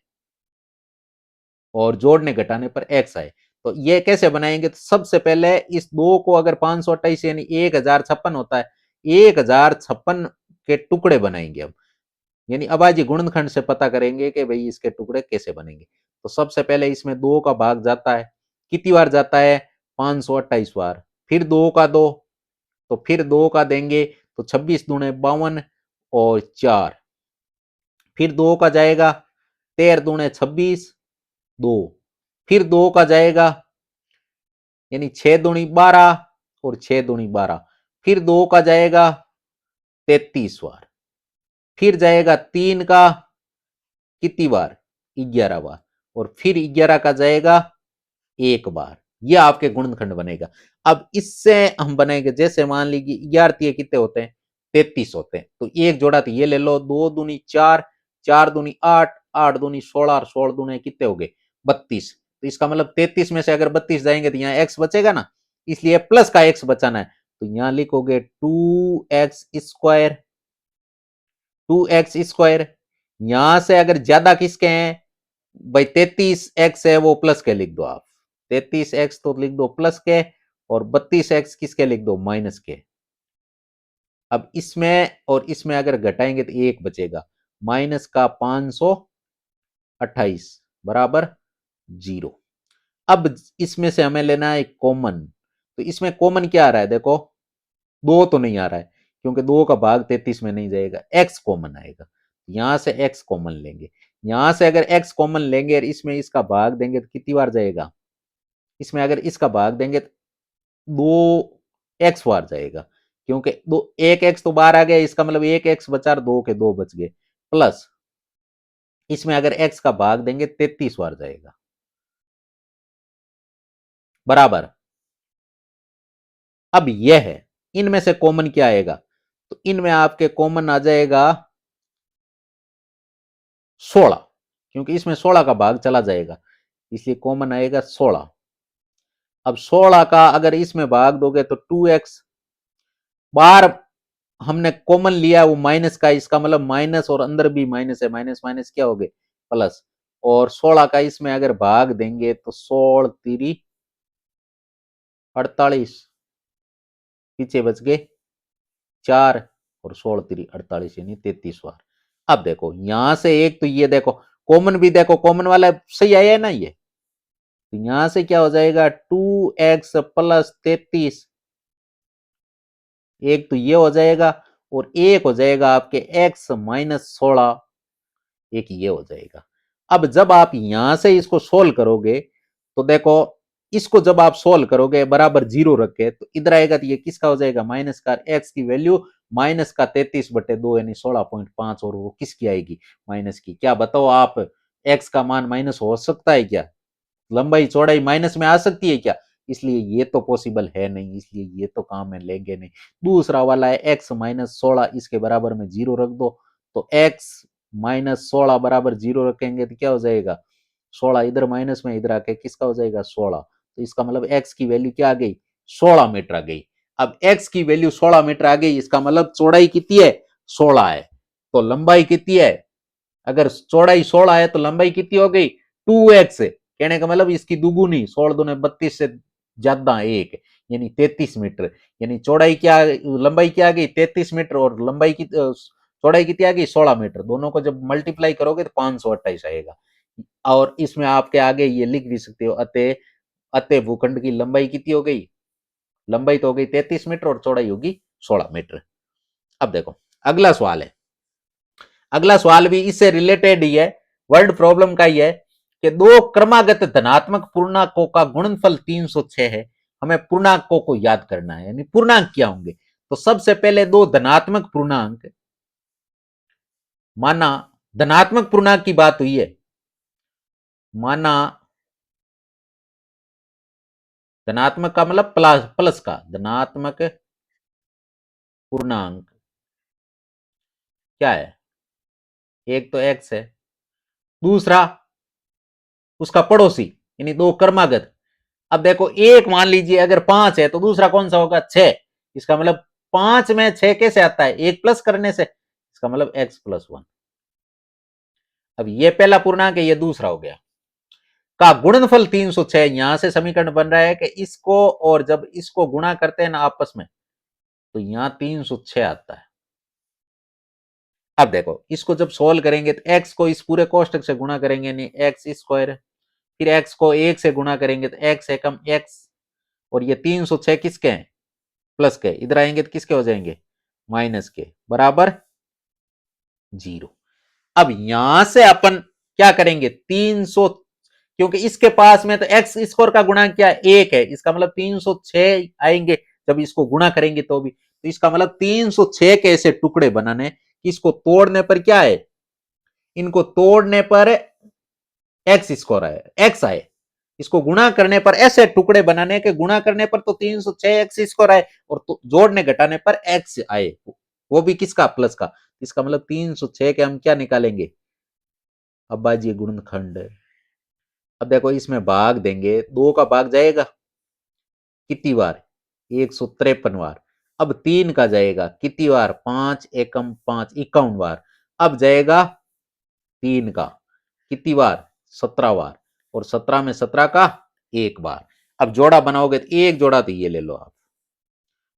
A: और जोड़ने घटाने पर एक्स आए। तो ये कैसे बनाएंगे, तो सबसे पहले इस दो को अगर 528 यानी 1056 होता है, 1056 के टुकड़े बनाएंगे हम, यानी अभाज्य गुणनखंड से पता करेंगे कि भाई इसके टुकड़े कैसे बनेंगे। तो सबसे पहले इसमें 2 का भाग जाता है, कितनी बार जाता है, 528 बार, फिर 2 का 2, तो फिर 2 का देंगे, तो 26 दूने 52 और 4, फिर 2 का जाएगा, 13 दूने 26, 2, फिर 2 का जाएगा, यानी 6 दूनी 12 और 6 दूनी 12, फिर 2 का जाएगा 33 बार, फिर जाएगा 3 का कितनी बार, 11 बार, और फिर 11 का जाएगा 1 बार। यह आपके गुणनखंड बनेगा। अब इससे हम बनाएंगे, जैसे मान लीजिए 11 कितने होते हैं, 33 होते हैं, तो एक जोड़ा तो ये ले लो, 2 दूनी 4, 4 दूनी 8, 8 दूनी 16 और 16 दूने कितने हो गए, 32। तो इसका मतलब 33 में से अगर 32 जाएंगे तो यहाँ x बचेगा ना, इसलिए प्लस का x बचाना है, तो यहां लिखोगे 2x²। 2x², यहां से अगर ज्यादा किसके हैं भाई 33x है वो प्लस के लिख दो आप। 33x तो लिख दो प्लस के, और 32x किसके लिख दो माइनस के। अब इसमें और इसमें अगर घटाएंगे तो एक बचेगा, माइनस का 528 बराबर 0। अब इसमें से हमें लेना है कॉमन, तो इसमें कॉमन क्या आ रहा है देखो, 2 तो नहीं आ रहा है क्योंकि 2 का भाग 33 में नहीं जाएगा, x कॉमन आएगा, यहां से x कॉमन लेंगे। यहां से अगर x कॉमन लेंगे और इसमें इसका भाग देंगे तो कितनी बार जाएगा, इसमें अगर इसका भाग देंगे तो 2x बार जाएगा, क्योंकि दो एक x तो बाहर आ गया, इसका मतलब एक x बचा, 2 के 2 बच गए, प्लस इसमें अगर x का भाग देंगे 33 बार जाएगा, बराबर। अब यह है, इनमें से कॉमन क्या आएगा, तो इनमें आपके कॉमन आ जाएगा 16, क्योंकि इसमें 16 का भाग चला जाएगा, इसलिए कॉमन आएगा 16। अब 16 का अगर इसमें भाग दोगे तो 2x, बार हमने कॉमन लिया वो माइनस का, इसका मतलब माइनस और अंदर भी माइनस है, माइनस माइनस क्या हो गए प्लस, और 16 का इसमें अगर भाग देंगे तो 16 3 48, पीछे बच गए 4, और 16 3 48 यानी 33 बार। अब देखो यहां से एक तो ये देखो कॉमन भी देखो, कॉमन वाला सही आया है ना ये, तो यहां से क्या हो जाएगा 2x प्लस 33, एक तो ये हो जाएगा, और एक हो जाएगा आपके x माइनस 16, एक ये हो जाएगा। अब जब आप यहां से इसको सोल्व करोगे तो देखो, इसको जब आप सोल्व करोगे बराबर 0 रखे तो इधर आएगा, तो ये किसका हो जाएगा माइनस का, x की वैल्यू माइनस का 33/2 यानी 16.5, और वो किसकी आएगी माइनस की। क्या बताओ आप, x का मान माइनस हो सकता है क्या, लंबाई चौड़ाई माइनस में आ सकती है क्या, इसलिए ये तो पॉसिबल है नहीं, इसलिए ये तो काम में लेंगे नहीं। दूसरा वाला है x माइनस 16, इसके बराबर में 0 रख दो, तो x माइनस 16 बराबर 0 रखेंगे तो क्या हो जाएगा 16, इधर माइनस में इधर आके किसका हो जाएगा 16, तो इसका मतलब x की वैल्यू क्या आ गई 16 मीटर आ गई। अब x की वैल्यू 16 मीटर आ गई, इसका मतलब चौड़ाई कितनी है 16 है, तो लंबाई कितनी है, अगर चौड़ाई 16 है तो लंबाई कितनी हो गई 2x, कहने का मतलब इसकी दुगुनी, 16 दूने 32 से ज्यादा एक, यानी 33 मीटर, यानी चौड़ाई क्या, लंबाई क्या आ गई 33 मीटर, और लंबाई की चौड़ाई कितनी आ गई 16 मीटर, दोनों को जब मल्टीप्लाई करोगे तो 528 आएगा। और इसमें आपके आगे ये लिख भी सकते हो, अतः अतः भूखंड की लंबाई कितनी हो गई, लंबाई तो हो गई 33 मीटर और चौड़ाई होगी 16 मीटर। अब देखो अगला सवाल है, अगला सवाल भी इससे रिलेटेड ही है, वर्ड प्रॉब्लम का ही है, कि दो क्रमागत धनात्मक पूर्णांकों का गुणनफल 306 है, हमें पूर्णांकों को याद करना है, यानी पूर्णांक क्या होंगे। तो सबसे पहले दो धनात्मक पूर्णांक, माना धनात्मक पूर्णांक की बात हुई है, माना धनात्मक का मतलब प्लस, प्लस का धनात्मक पूर्णांक क्या है, एक तो x है, दूसरा उसका पड़ोसी, यानी दो क्रमागत। अब देखो एक मान लीजिए अगर 5 है तो दूसरा कौन सा होगा 6, इसका मतलब 5 में 6 कैसे आता है, एक प्लस करने से, इसका मतलब x+1। अब ये पहला पूर्णांक है, ये दूसरा हो गया, का गुणनफल 306, यहां से समीकरण बन रहा है कि इसको और जब इसको गुणा करते हैं ना आपस में, तो यहां 306 आता है। अब देखो इसको जब सोल्व करेंगे तो x को इस पूरे कोष्टक से गुणा करेंगे, यानी x², फिर x को 1 से गुणा करेंगे तो x एकम x, और ये 306 किसके हैं प्लस के, इधर आएंगे तो किसके हो जाएंगे माइनस के, बराबर 0। अब यहां से अपन क्या करेंगे 300, क्योंकि इसके पास में तो x स्क्वायर का गुणांक क्या 1 है, इसका मतलब 306 आएंगे जब इसको गुणा करेंगे तो भी, तो इसका मतलब 306 के ऐसे टुकड़े बनाने कि इसको तोड़ने पर क्या है, इनको तोड़ने पर एक्स स्क्वायर आए, एक्स आए, इसको गुणा करने पर ऐसे टुकड़े बनाने के, गुणा करने पर तो 306 एक्स स्क्वायर आए, और तो जोड़ने घटाने पर एक्स आए, वो भी किसका प्लस का, इसका मतलब 306 के हम क्या निकालेंगे अभाज्य गुणनखंड। अब देखो इसमें भाग देंगे, 2 का भाग जाएगा, कितनी बार? 153 बार। अब 3 का जाएगा कितनी बार? 5 एकम 5 51 बार। अब जाएगा 3 का कितनी बार? 17 बार। और 17 में 17 का 1 बार। अब जोड़ा बनाओगे तो एक जोड़ा तो ये ले लो आप,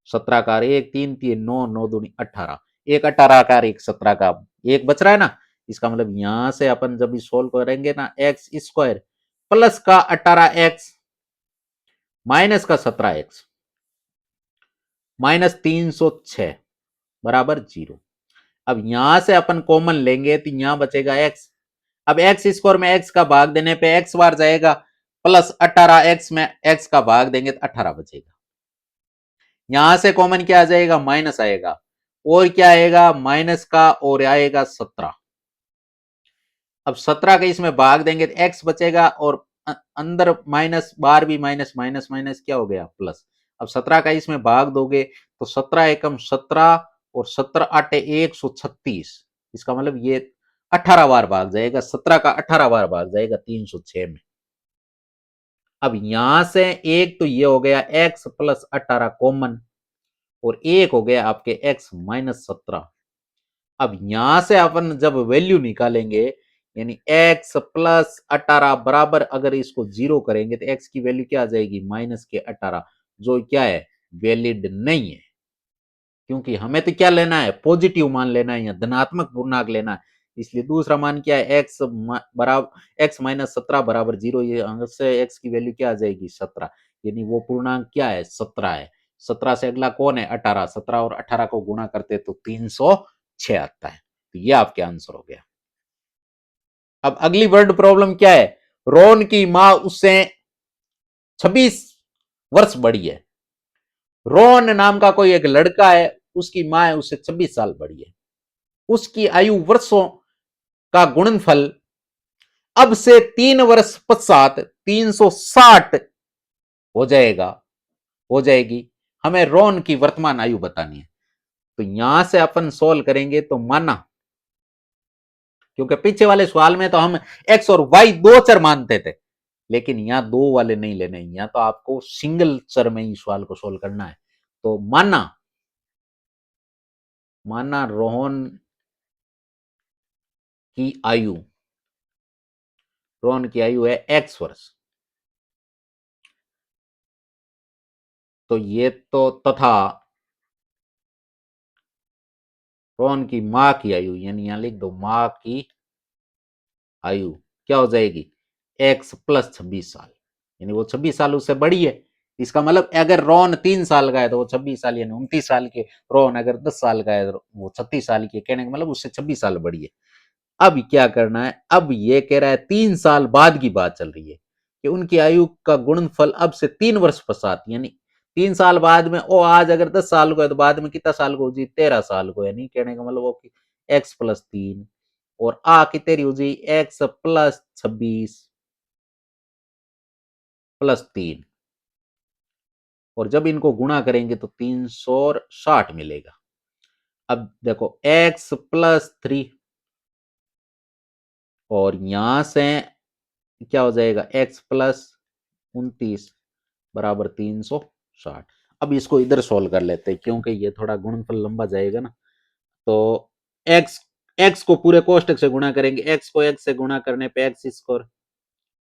A: 17 का 1 3 3 9 9 दूनी 18, एक 18 का एक 17 का एक बच रहा है ना। इसका मतलब यहां से अपन जब सोल्व करेंगे ना, एक्स स्क्वायर प्लस का 18x माइनस का 17x माइनस 306 बराबर 0। अब यहां से अपन कॉमन लेंगे तो यहां बचेगा x। अब एक्स स्क्वायर में x का भाग देने पे x बार जाएगा, प्लस 18x में x का भाग देंगे तो 18 बचेगा। यहां से कॉमन क्या आ जाएगा? माइनस आएगा। और क्या आएगा? माइनस का और आएगा 17। अब 17 का इसमें भाग देंगे तो x बचेगा, और अंदर माइनस बार भी माइनस माइनस माइनस क्या हो गया? प्लस। अब 17 का इसमें भाग दोगे तो 17 एकम 17 और 17 आटे 136। इसका मतलब ये 18 बार भाग जाएगा, 17 का 18 बार भाग जाएगा 306 में। अब यहां से एक तो ये हो गया x प्लस 18 कॉमन, और एक हो गया आपके x माइनस 17। अब यहां से अपन जब वैल्यू निकालेंगे, यानी x प्लस 18 बराबर, अगर इसको जीरो करेंगे तो x की वैल्यू क्या आ जाएगी? माइनस के 18, जो क्या है? वैलिड नहीं है। क्योंकि हमें तो क्या लेना है? पॉजिटिव मान लेना है या धनात्मक पूर्णांक लेना है। इसलिए दूसरा मान क्या है? x बराबर x माइनस 17 बराबर 0। ये से x की वैल्यू क्या आ जाएगी? 17। यानी वो पूर्णांक क्या है? 17 है। 17 से अगला कौन है? 18। 17 और 18 को गुणा करते तो 306 आता है। तो ये आपके आंसर हो गया। अब अगली वर्ड प्रॉब्लम क्या है? रोहन की मां उससे 26 वर्ष बड़ी है। रोहन नाम का कोई एक लड़का है, उसकी मां है उससे 26 साल बड़ी है। उसकी आयु वर्षों का गुणनफल अब से 3 वर्ष पश्चात 360 हो जाएगा, हो जाएगी। हमें रोहन की वर्तमान आयु बतानी है। तो यहां से अपन सोल्व करेंगे तो माना, क्योंकि पीछे वाले सवाल में तो हम एक्स और वाई दो चर मानते थे, लेकिन यहां दो वाले नहीं लेने, यहां तो आपको सिंगल चर में ही सवाल को सोल्व करना है। तो माना, माना रोहन की आयु, रोहन की आयु है एक्स वर्ष। तो ये तो तथा रोहन की मां की आयु, यानी यहां लिख दो मां की आयु क्या हो जाएगी? एक्स प्लस 26 साल, यानी वो 26 साल उससे बड़ी है। इसका मतलब अगर रोहन 3 साल का है तो वो 26 साल यानी 29 साल के। रोहन अगर 10 साल का है तो वो 36 साल की। कहने का मतलब उससे 26 साल बड़ी है। अब क्या करना है? अब ये कह रहा है 3 साल बाद की बात चल रही है कि उनकी आयु का गुणनफल अब से 3 वर्ष पश्चात, यानी 3 साल बाद में। ओ आज अगर 10 साल को है तो बाद में कितना साल को हो जी? 13 साल को। यानी कहने का मतलब वो एक्स प्लस 3 और आ कितनी हो जी? एक्स प्लस 26 प्लस 3, और जब इनको गुणा करेंगे तो 360 मिलेगा। अब देखो एक्स प्लस 3 और यहां से क्या हो जाएगा? एक्स प्लस 29 बराबर 360। अब इसको इधर सोल्व कर लेते हैं, क्योंकि ये थोड़ा गुणनफल लंबा जाएगा ना। तो एक्स एक्स को पूरे कोष्टक से गुणा करेंगे, एक्स को एक्स से गुणा करने पे एक्स स्क्वायर,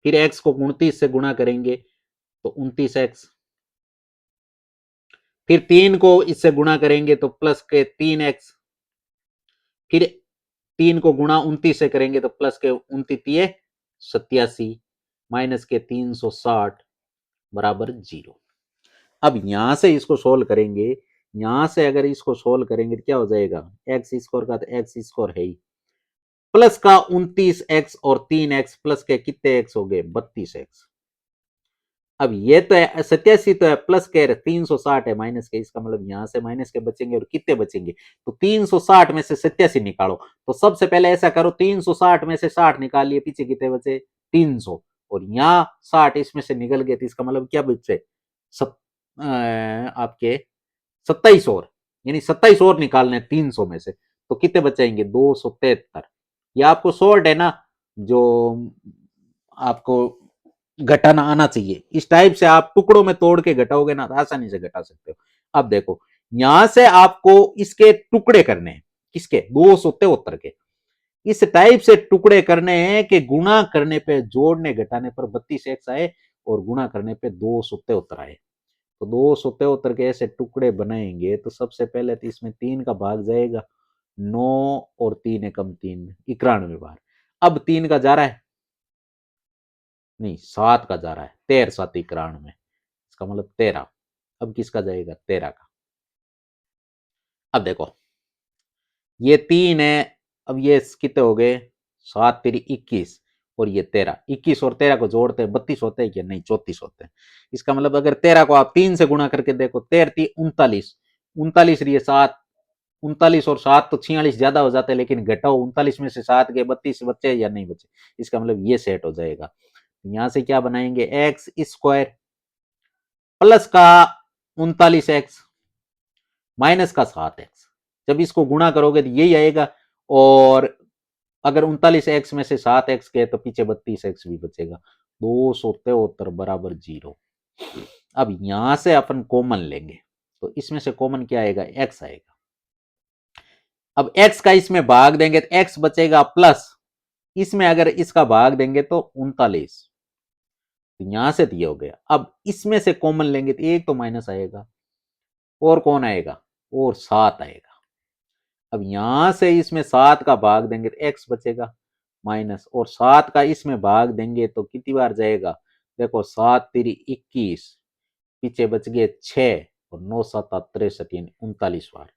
A: फिर एक्स को 29 से गुणा करेंगे तो 29x, फिर 3 को इससे गुणा करेंगे तो प्लस के 3x, फिर 3 को गुणा 29 से करेंगे तो प्लस के 29 87 माइनस के 360 बराबर 0। अब यहां से इसको सोल्व करेंगे, यहां से अगर इसको सोल्व करेंगे तो क्या हो जाएगा? एक्स स्क्वायर का तो एक्स स्क्वायर है ही, प्लस का 29x और 3x प्लस के कितने एक्स हो गए? 32x। अब ये तो है 87, तो है प्लस के 360 है माइनस के। इसका मतलब यहां से माइनस के बचेंगे और कितने बचेंगे? तो 360 में से 87 निकालो। तो सबसे पहले ऐसा करो, 360 में से 60 निकालिए, पीछे कितने बचे? 300। और यहाँ 60 इसमें से निकल गए तो इसका मतलब क्या बचे? आपके 27 और, यानी 27 और निकालने 300 में से, तो कितने बचेंगे? 273। ये आपको सोल्ड है ना, जो आपको घटाना आना चाहिए। इस टाइप से आप टुकड़ों में तोड़ के घटाओगे ना तो आसानी से घटा सकते हो। अब देखो यहां से आपको इसके टुकड़े करने हैं, किसके, 273 के। इस टाइप से टुकड़े करने हैं कि गुणा करने पे, जोड़ने घटाने पर 32x आए और गुणा करने पे 273 आए। तो 273 के ऐसे टुकड़े बनाएंगे तो सबसे पहले तो इसमें 3 का भाग जाएगा, 9 और 3 एकम 3, 91 बार। अब 3 का जा रहा है, नहीं 7 का जा रहा है, 13 7 91, इसका मतलब 13। अब किसका जाएगा, 13 का। अब देखो ये 3 है, अब ये कितने हो गए, 7 तेरी 21 और ये 13, 21 और 13 को जोड़ते हैं 32 होते हैं क्या, नहीं 34 होते हैं। इसका मतलब अगर 13 को आप 3 से गुणा करके देखो, 13 3 39, 39 रही 7, 39 और 7 तो 46 ज्यादा हो जाते हैं, लेकिन घटाओ 39 में से 7 के 32 बचे या नहीं बचे, इसका मतलब ये सेट हो जाएगा। यहां से क्या बनाएंगे, एक्स स्क्वायर प्लस का 39x माइनस का 7x, जब इसको गुणा करोगे तो यही आएगा। और अगर 39x में से 7x गए तो पीछे 32x भी बचेगा, 273 बराबर 0। अब यहां से अपन कॉमन लेंगे तो इसमें से कॉमन क्या आएगा, x आएगा। अब x का इसमें भाग देंगे तो x बचेगा, प्लस इसमें अगर इसका भाग देंगे तो 39, तो यहां से दिया हो गया। अब इसमें से कॉमन लेंगे तो एक तो माइनस आएगा, और कौन आएगा, और 7 आएगा। अब यहां से इसमें 7 का भाग देंगे तो x बचेगा माइनस, और 7 का इसमें भाग देंगे तो कितनी बार जाएगा, देखो 7 तेरी 21, पीछे बच गए 6 और 9 7 63 यानी 39 बार,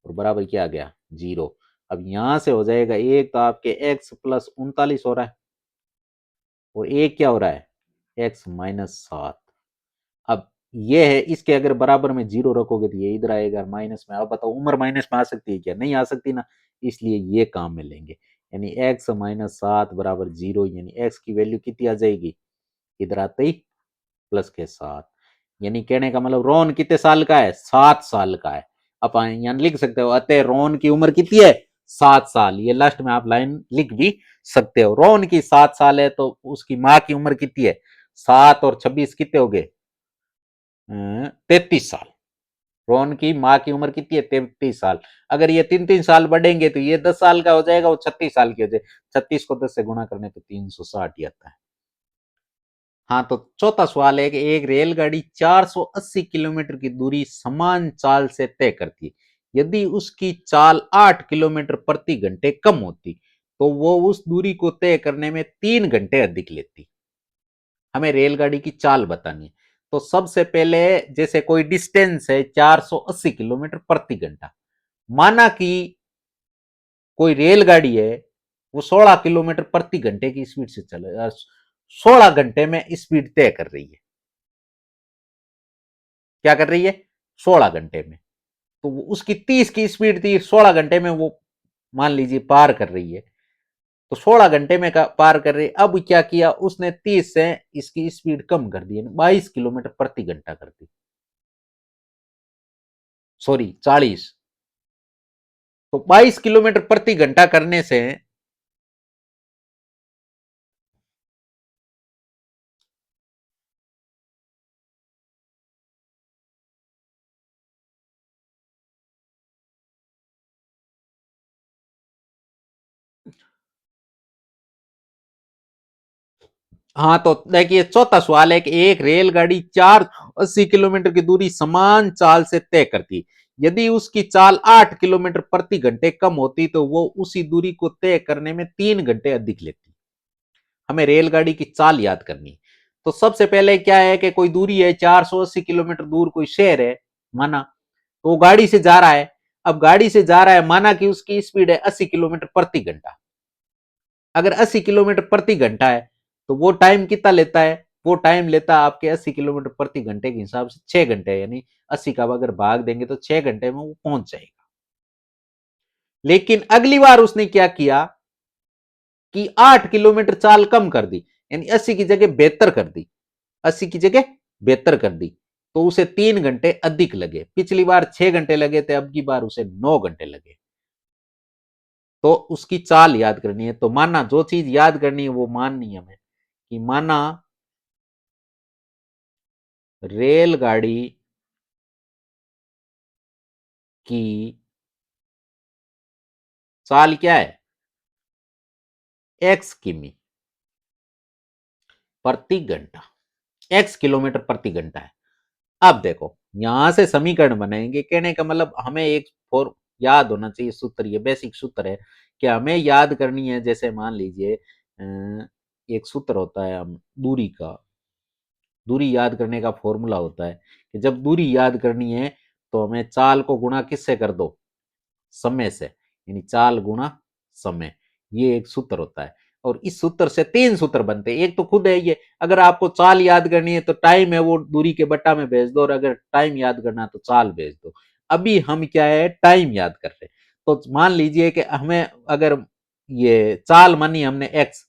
A: और बराबर क्या आ गया, 0। अब यहां से हो जाएगा एक तो आपके x प्लस 39 हो रहा है, और एक क्या हो रहा है, x माइनस 7। अब ये है, इसके अगर बराबर में 0 रखोगे तो ये इधर आएगा माइनस में। अब बताओ उम्र माइनस में आ सकती है क्या, नहीं आ सकती ना, इसलिए ये काम में लेंगे। यानी x माइनस 7 बराबर 0, यानी x की वैल्यू कितनी आ जाएगी, इधर आते ही प्लस के 7। यानी कहने का मतलब रोहन कितने साल का है, 7 साल का है। आप यहाँ लिख सकते हो, अतः रोहन की उम्र कितनी है, 7 साल। ये लास्ट में आप लाइन लिख भी सकते हो, रोहन की 7 साल है तो उसकी माँ की उम्र कितनी है, 7 और 26 कितने हो गए, 33 साल। रोहन की माँ की उम्र कितनी है, 33 साल। अगर ये 3 3 साल बढ़ेंगे तो ये 10 साल का हो जाएगा, वो 36 साल की हो जाएगी। 36 को 10 से गुणा करने पे 360 ही आता है। हाँ, तो चौथा सवाल है कि एक रेलगाड़ी 480 किलोमीटर की दूरी समान चाल से तय करती है। यदि उसकी चाल 8 किलोमीटर प्रति घंटे कम होती तो वो उस दूरी को तय करने में 3 घंटे अधिक लेती। हमें रेलगाड़ी की चाल बतानी है। तो सबसे पहले जैसे कोई डिस्टेंस है 480 किलोमीटर प्रति घंटा, माना कि कोई रेलगाड़ी है वो 16 किलोमीटर प्रति घंटे की स्पीड से चले, 16 घंटे में स्पीड तय कर रही है। क्या कर रही है, 16 घंटे में। तो उसकी 30 की स्पीड थी, 16 घंटे में वो मान लीजिए पार कर रही है। तो 16 घंटे में पार कर रही है। अब क्या किया उसने, 30 से इसकी स्पीड कम कर दी, 22 किलोमीटर प्रति घंटा कर दी, सॉरी 40। तो 22 किलोमीटर प्रति घंटा करने से, हाँ तो देखिए चौथा सवाल है कि एक रेलगाड़ी 480 किलोमीटर की दूरी समान चाल से तय करती, यदि उसकी चाल 8 किलोमीटर प्रति घंटे कम होती तो वो उसी दूरी को तय करने में 3 घंटे अधिक लेती। हमें रेलगाड़ी की चाल याद करनी। तो सबसे पहले क्या है कि कोई दूरी है 480 किलोमीटर दूर कोई शहर है, माना तो वो गाड़ी से जा रहा है। अब गाड़ी से जा रहा है, माना कि उसकी स्पीड है 80 किलोमीटर प्रति घंटा। अगर 80 किलोमीटर प्रति घंटा है तो वो टाइम कितना लेता है, वो टाइम लेता है आपके 80 किलोमीटर प्रति घंटे के हिसाब से 6 घंटे, यानी 80 का अगर भाग देंगे तो 6 घंटे में वो पहुंच जाएगा। लेकिन अगली बार उसने क्या किया कि 8 किलोमीटर चाल कम कर दी, यानी 80 की जगह 72 कर दी, 80 की जगह 72 कर दी। तो उसे 3 घंटे अधिक लगे। पिछली बार 6 घंटे लगे थे, अब की बार उसे 9 घंटे लगे। तो उसकी चाल याद करनी है। तो माना जो चीज याद करनी है वो माननी है हमें, कि माना रेलगाड़ी की चाल क्या है? एक्स किमी प्रति घंटा, एक्स किलोमीटर प्रति घंटा है। अब देखो यहां से समीकरण बनाएंगे, कहने का मतलब हमें एक और याद होना चाहिए सूत्र, ये बेसिक सूत्र है कि हमें याद करनी है। जैसे मान लीजिए एक सूत्र होता है, हम दूरी का, दूरी याद करने का फॉर्मूला होता है कि जब दूरी याद करनी है तो हमें चाल को गुणा किससे कर दो? समय से, यानी चाल गुणा समय, ये एक सूत्र होता है। और इस सूत्र से तीन सूत्र बनते हैं। एक तो खुद है ये, अगर आपको चाल याद करनी है तो टाइम है वो दूरी के बट्टा में भेज दो, और अगर टाइम याद करना है तो चाल भेज दो। अभी हम क्या है, टाइम याद कर रहे हैं। तो मान लीजिए कि हमें अगर ये चाल मानी हमने एक्स,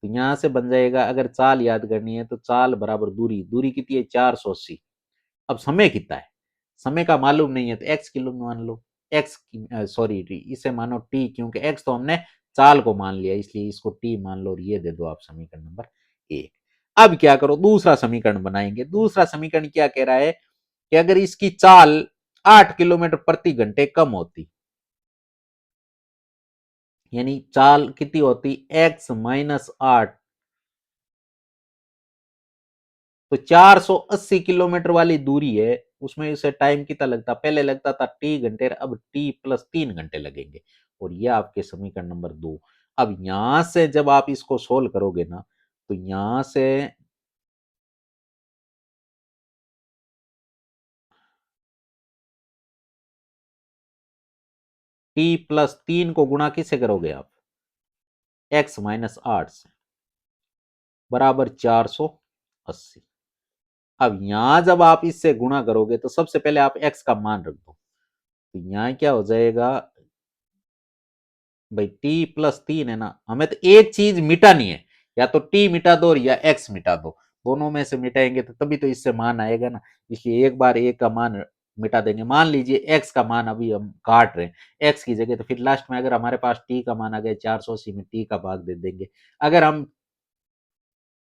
A: तो यहां से बन जाएगा, अगर चाल याद करनी है तो चाल बराबर दूरी, दूरी कितनी है 480। अब समय कितना है, समय का मालूम नहीं है तो एक्स किलो में मान लो, एक्स सॉरी इसे मानो टी, क्योंकि एक्स तो हमने चाल को मान लिया इसलिए इसको टी मान लो, और ये दे दो आप समीकरण नंबर एक। अब क्या करो, दूसरा समीकरण बनाएंगे। दूसरा समीकरण क्या कह रहा है कि अगर इसकी चाल 8 किलोमीटर प्रति घंटे कम होती, यानी चाल कितनी होती, एक्स माइनस 8, तो 480 किलोमीटर वाली दूरी है, उसमें इसे टाइम कितना लगता, पहले लगता था टी घंटे, अब टी प्लस 3 घंटे लगेंगे। और ये आपके समीकरण नंबर 2। अब यहां से जब आप इसको सोल्व करोगे ना, तो यहां से टी+3 को गुणा किससे करोगे आप, एक्स माइनस 8 से, बराबर 480। अब यहां जब आप इससे गुणा करोगे तो सबसे पहले आप एक्स का मान रख दो, तो यहां क्या हो जाएगा भाई, T+3 है ना, हमें तो एक चीज मिटानी है, या तो T मिटा दो या X मिटा दो, दोनों में से मिटाएंगे तो तभी तो इससे मान आएगा ना। इसलिए एक बार एक का मान मिटा देंगे। मान लीजिए X का मान अभी हम काट रहे हैं X की जगह, तो फिर लास्ट में अगर हमारे पास T का मान आ गया 480 में T का भाग दे देंगे। अगर हम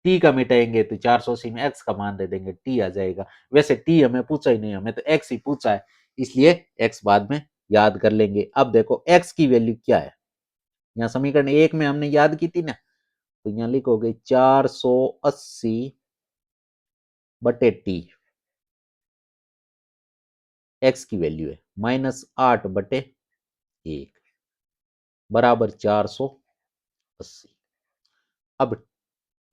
A: T का मिटाएंगे तो 480 में X का मान दे देंगे, T आ जाएगा। वैसे T हमें पूछा ही नहीं, हमें तो X ही पूछा है, इसलिए X बाद में याद कर लेंगे। अब देखो X की वैल्यू क्या है, यहाँ समीकरण एक में हमने याद की थी ना, तो यहाँ लिखोगे 480 बटे टी, एक्स की वैल्यू है -8/1 बराबर 480। अब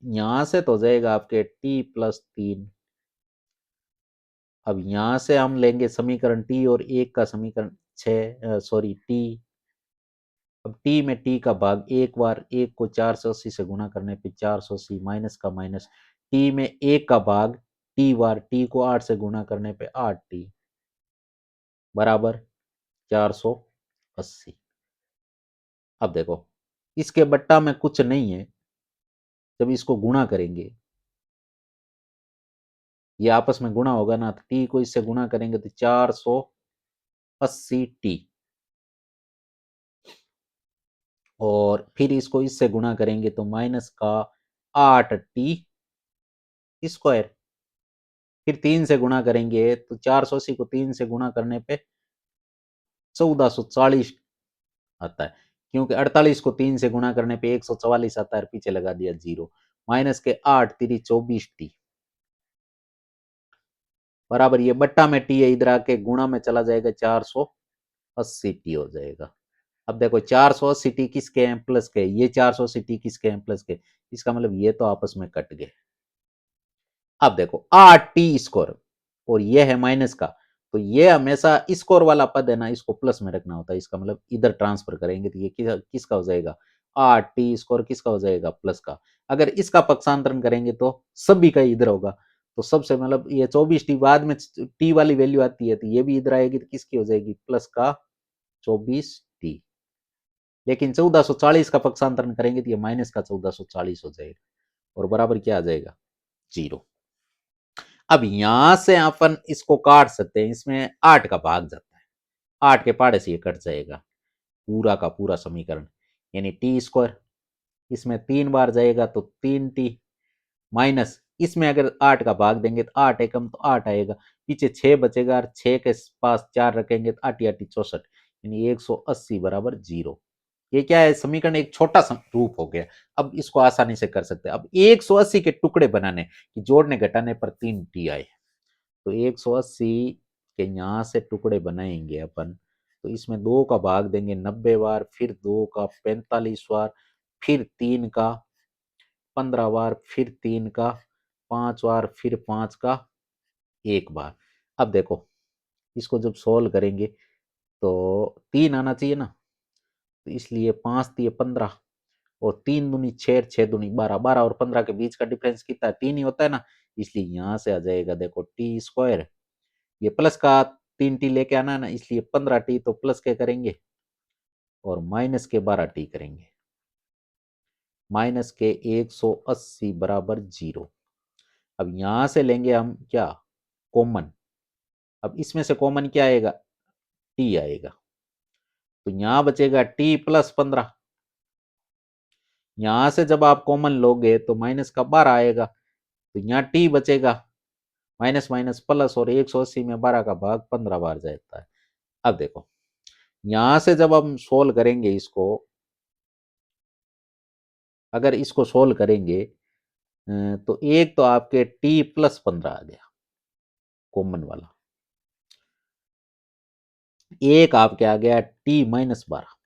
A: यहां से तो हो जाएगा आपके T+3। अब यहां से हम लेंगे समीकरण टी और एक का समीकरण 6, टी। अब टी में टी का भाग, एक बार एक को 480 से गुणा करने पे 480, माइनस का माइनस, टी में एक का भाग, टी बार टी को 8 से गुणा करने पे 8t बराबर 480। अब देखो इसके बट्टा में कुछ नहीं है, जब इसको गुणा करेंगे, ये आपस में गुणा होगा ना, तो टी को इससे गुणा करेंगे तो 480t, और फिर इसको इससे गुणा करेंगे तो माइनस का 8t², फिर 3 से गुणा करेंगे तो 480 को 3 से गुणा करने पे 1440 आता है, क्योंकि 48 को 3 से गुणा करने पे 144 आता है, पीछे लगा दिया जीरो, माइनस के 8×3 = 24t बराबर, ये बट्टा में टी है, इधर आके गुणा में चला जाएगा, 480t हो जाएगा। अब देखो 480t किसके हैं, प्लस के, ये 480t किसके हैं, प्लस के, इसका मतलब ये तो आपस में कट गए। अब देखो 8t² और ये है माइनस का, तो ये हमेशा स्कोर वाला पद है ना, इसको प्लस में रखना होता है, इसका मतलब इधर ट्रांसफर करेंगे तो ये किसका हो जाएगा, 8t² किसका हो जाएगा, प्लस का। अगर इसका पक्षांतरण करेंगे तो सभी का इधर होगा, तो सबसे मतलब ये 24t बाद में t वाली वैल्यू आती है, तो ये भी इधर आएगी, तो किसकी हो जाएगी, प्लस का 24t। लेकिन 1440 का पक्षांतरण करेंगे तो ये माइनस का 1440 हो जाएगा, और बराबर क्या आ जाएगा, जीरो। अब यहां से अपन इसको काट सकते हैं, इसमें 8 का भाग जाता है, 8 के पहाड़े से ये कट जाएगा, पूरा का पूरा समीकरण, यानी t², इसमें 3 बार जाएगा तो 3t, माइनस इसमें अगर 8 का भाग देंगे तो 8 एकम तो 8 आएगा, पीछे 6 बचेगा और 6 के पास 4 रखेंगे तो 8 8 64, यानी 180 बराबर 0। ये क्या है, समीकरण एक छोटा सा रूप हो गया। अब इसको आसानी से कर सकते हैं। अब 180 के टुकड़े बनाने कि जोड़ने घटाने पर 3 टी आए, तो 180 के यहां से टुकड़े बनाएंगे अपन, तो इसमें 2 का भाग देंगे 90 बार, फिर 2 का 45 बार, फिर 3 का 15 बार, फिर 3 का 5 बार, फिर 5 का 1 बार। अब देखो इसको जब सोल्व करेंगे तो 3 आना चाहिए ना, तो इसलिए 5 दिए 15 और 3 दूनी 6, 6 दूनी 12, 12 और 15 के बीच का डिफरेंस कितना है, 3 ही होता है ना, इसलिए यहां से आ जाएगा देखो टी स्क्वायर, ये प्लस का 3 टी लेके आना है ना, इसलिए 15 टी तो प्लस के करेंगे और माइनस के 12 टी करेंगे, माइनस के 180 बराबर 0। अब यहां से लेंगे हम क्या, कॉमन। अब इसमें से कॉमन क्या आएगा, टी आएगा, तो यहां बचेगा टी प्लस 15। यहां से जब आप कॉमन लोगे तो माइनस का 12 आएगा, तो यहाँ टी बचेगा, माइनस माइनस प्लस, और 180 में 12 का भाग 15 बार जाता है। अब देखो यहां से जब हम सोल्व करेंगे इसको, अगर इसको सोल्व करेंगे तो एक तो आपके टी प्लस 15 आ गया कॉमन वाला, एक आपके आ गया टी माइनस 12।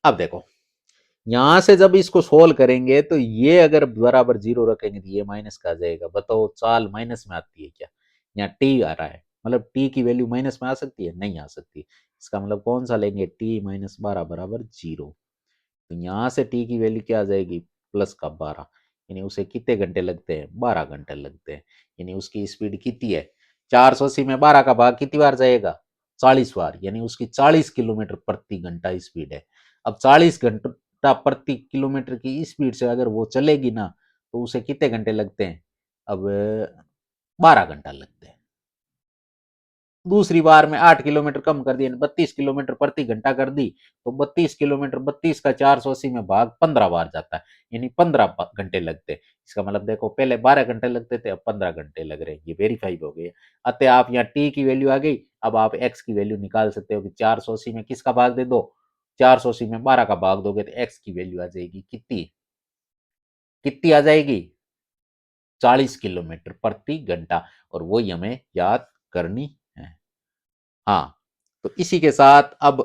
A: अब देखो यहां से जब इसको सोल्व करेंगे तो ये अगर बराबर 0 रखेंगे तो ये माइनस का आ जाएगा। बताओ चाल माइनस में आती है क्या, यहाँ टी आ रहा है, मतलब टी की वैल्यू माइनस में आ सकती है, नहीं आ सकती। इसका मतलब कौन सा लेंगे, टी माइनस 12 बराबर 0। तो यहाँ से टी की वैल्यू क्या आ जाएगी, प्लस का 12, यानी उसे कितने घंटे लगते हैं, 12 घंटे लगते हैं। यानी उसकी स्पीड कितनी है, 480 में 12 का भाग कितनी बार जाएगा, 40 बार, यानी उसकी 40 किलोमीटर प्रति घंटा स्पीड है। अब 40 घंटा प्रति किलोमीटर की स्पीड से अगर वो चलेगी ना, तो उसे कितने घंटे लगते हैं, अब 12 घंटा लगते हैं। दूसरी बार में 8 किलोमीटर कम कर दिया, 32 किलोमीटर प्रति घंटा कर दी, तो 32 किलोमीटर 32 का 480 में भाग 15 बार जाता है, यानी 15 घंटे लगते हैं। इसका मतलब देखो पहले 12 घंटे लगते थे, अब 15 घंटे लग रहे हैं, ये वेरीफाई हो गया। अतः आप यहाँ टी की वैल्यू आ गई, अब आप एक्स की वैल्यू निकाल सकते हो कि 480 में किसका भाग दे दो, 480 में 12 का भाग दोगे तो एक्स की वैल्यू आ जाएगी कितनी, कितनी आ जाएगी, 40 किलोमीटर प्रति घंटा, और वो हमें याद करनी है। हाँ, तो इसी के साथ अब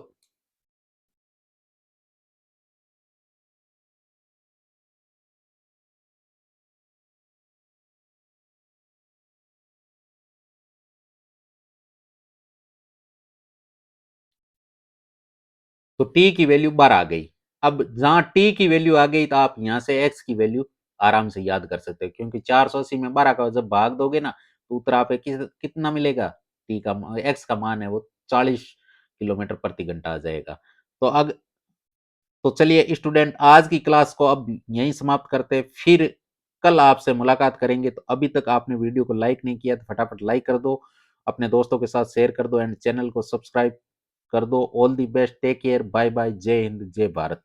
A: तो टी की वैल्यू 12 आ गई। अब जहां टी की वैल्यू आ गई तो आप यहां से एक्स की वैल्यू आराम से याद कर सकते हो, क्योंकि 480 में 12 का जब भाग दोगे ना, तो उत्तर आप कितना मिलेगा, टी का एक्स का मान है वो 40 किलोमीटर प्रति घंटा आ जाएगा। तो अग तो चलिए स्टूडेंट, आज की क्लास को अब यहीं समाप्त करते हैं, फिर कल आपसे मुलाकात करेंगे। तो अभी तक आपने वीडियो को लाइक नहीं किया तो फटाफट लाइक कर दो, अपने दोस्तों के साथ शेयर कर दो, एंड चैनल को सब्सक्राइब कर दो। All the best, take care, bye bye, जय हिंद, जय भारत।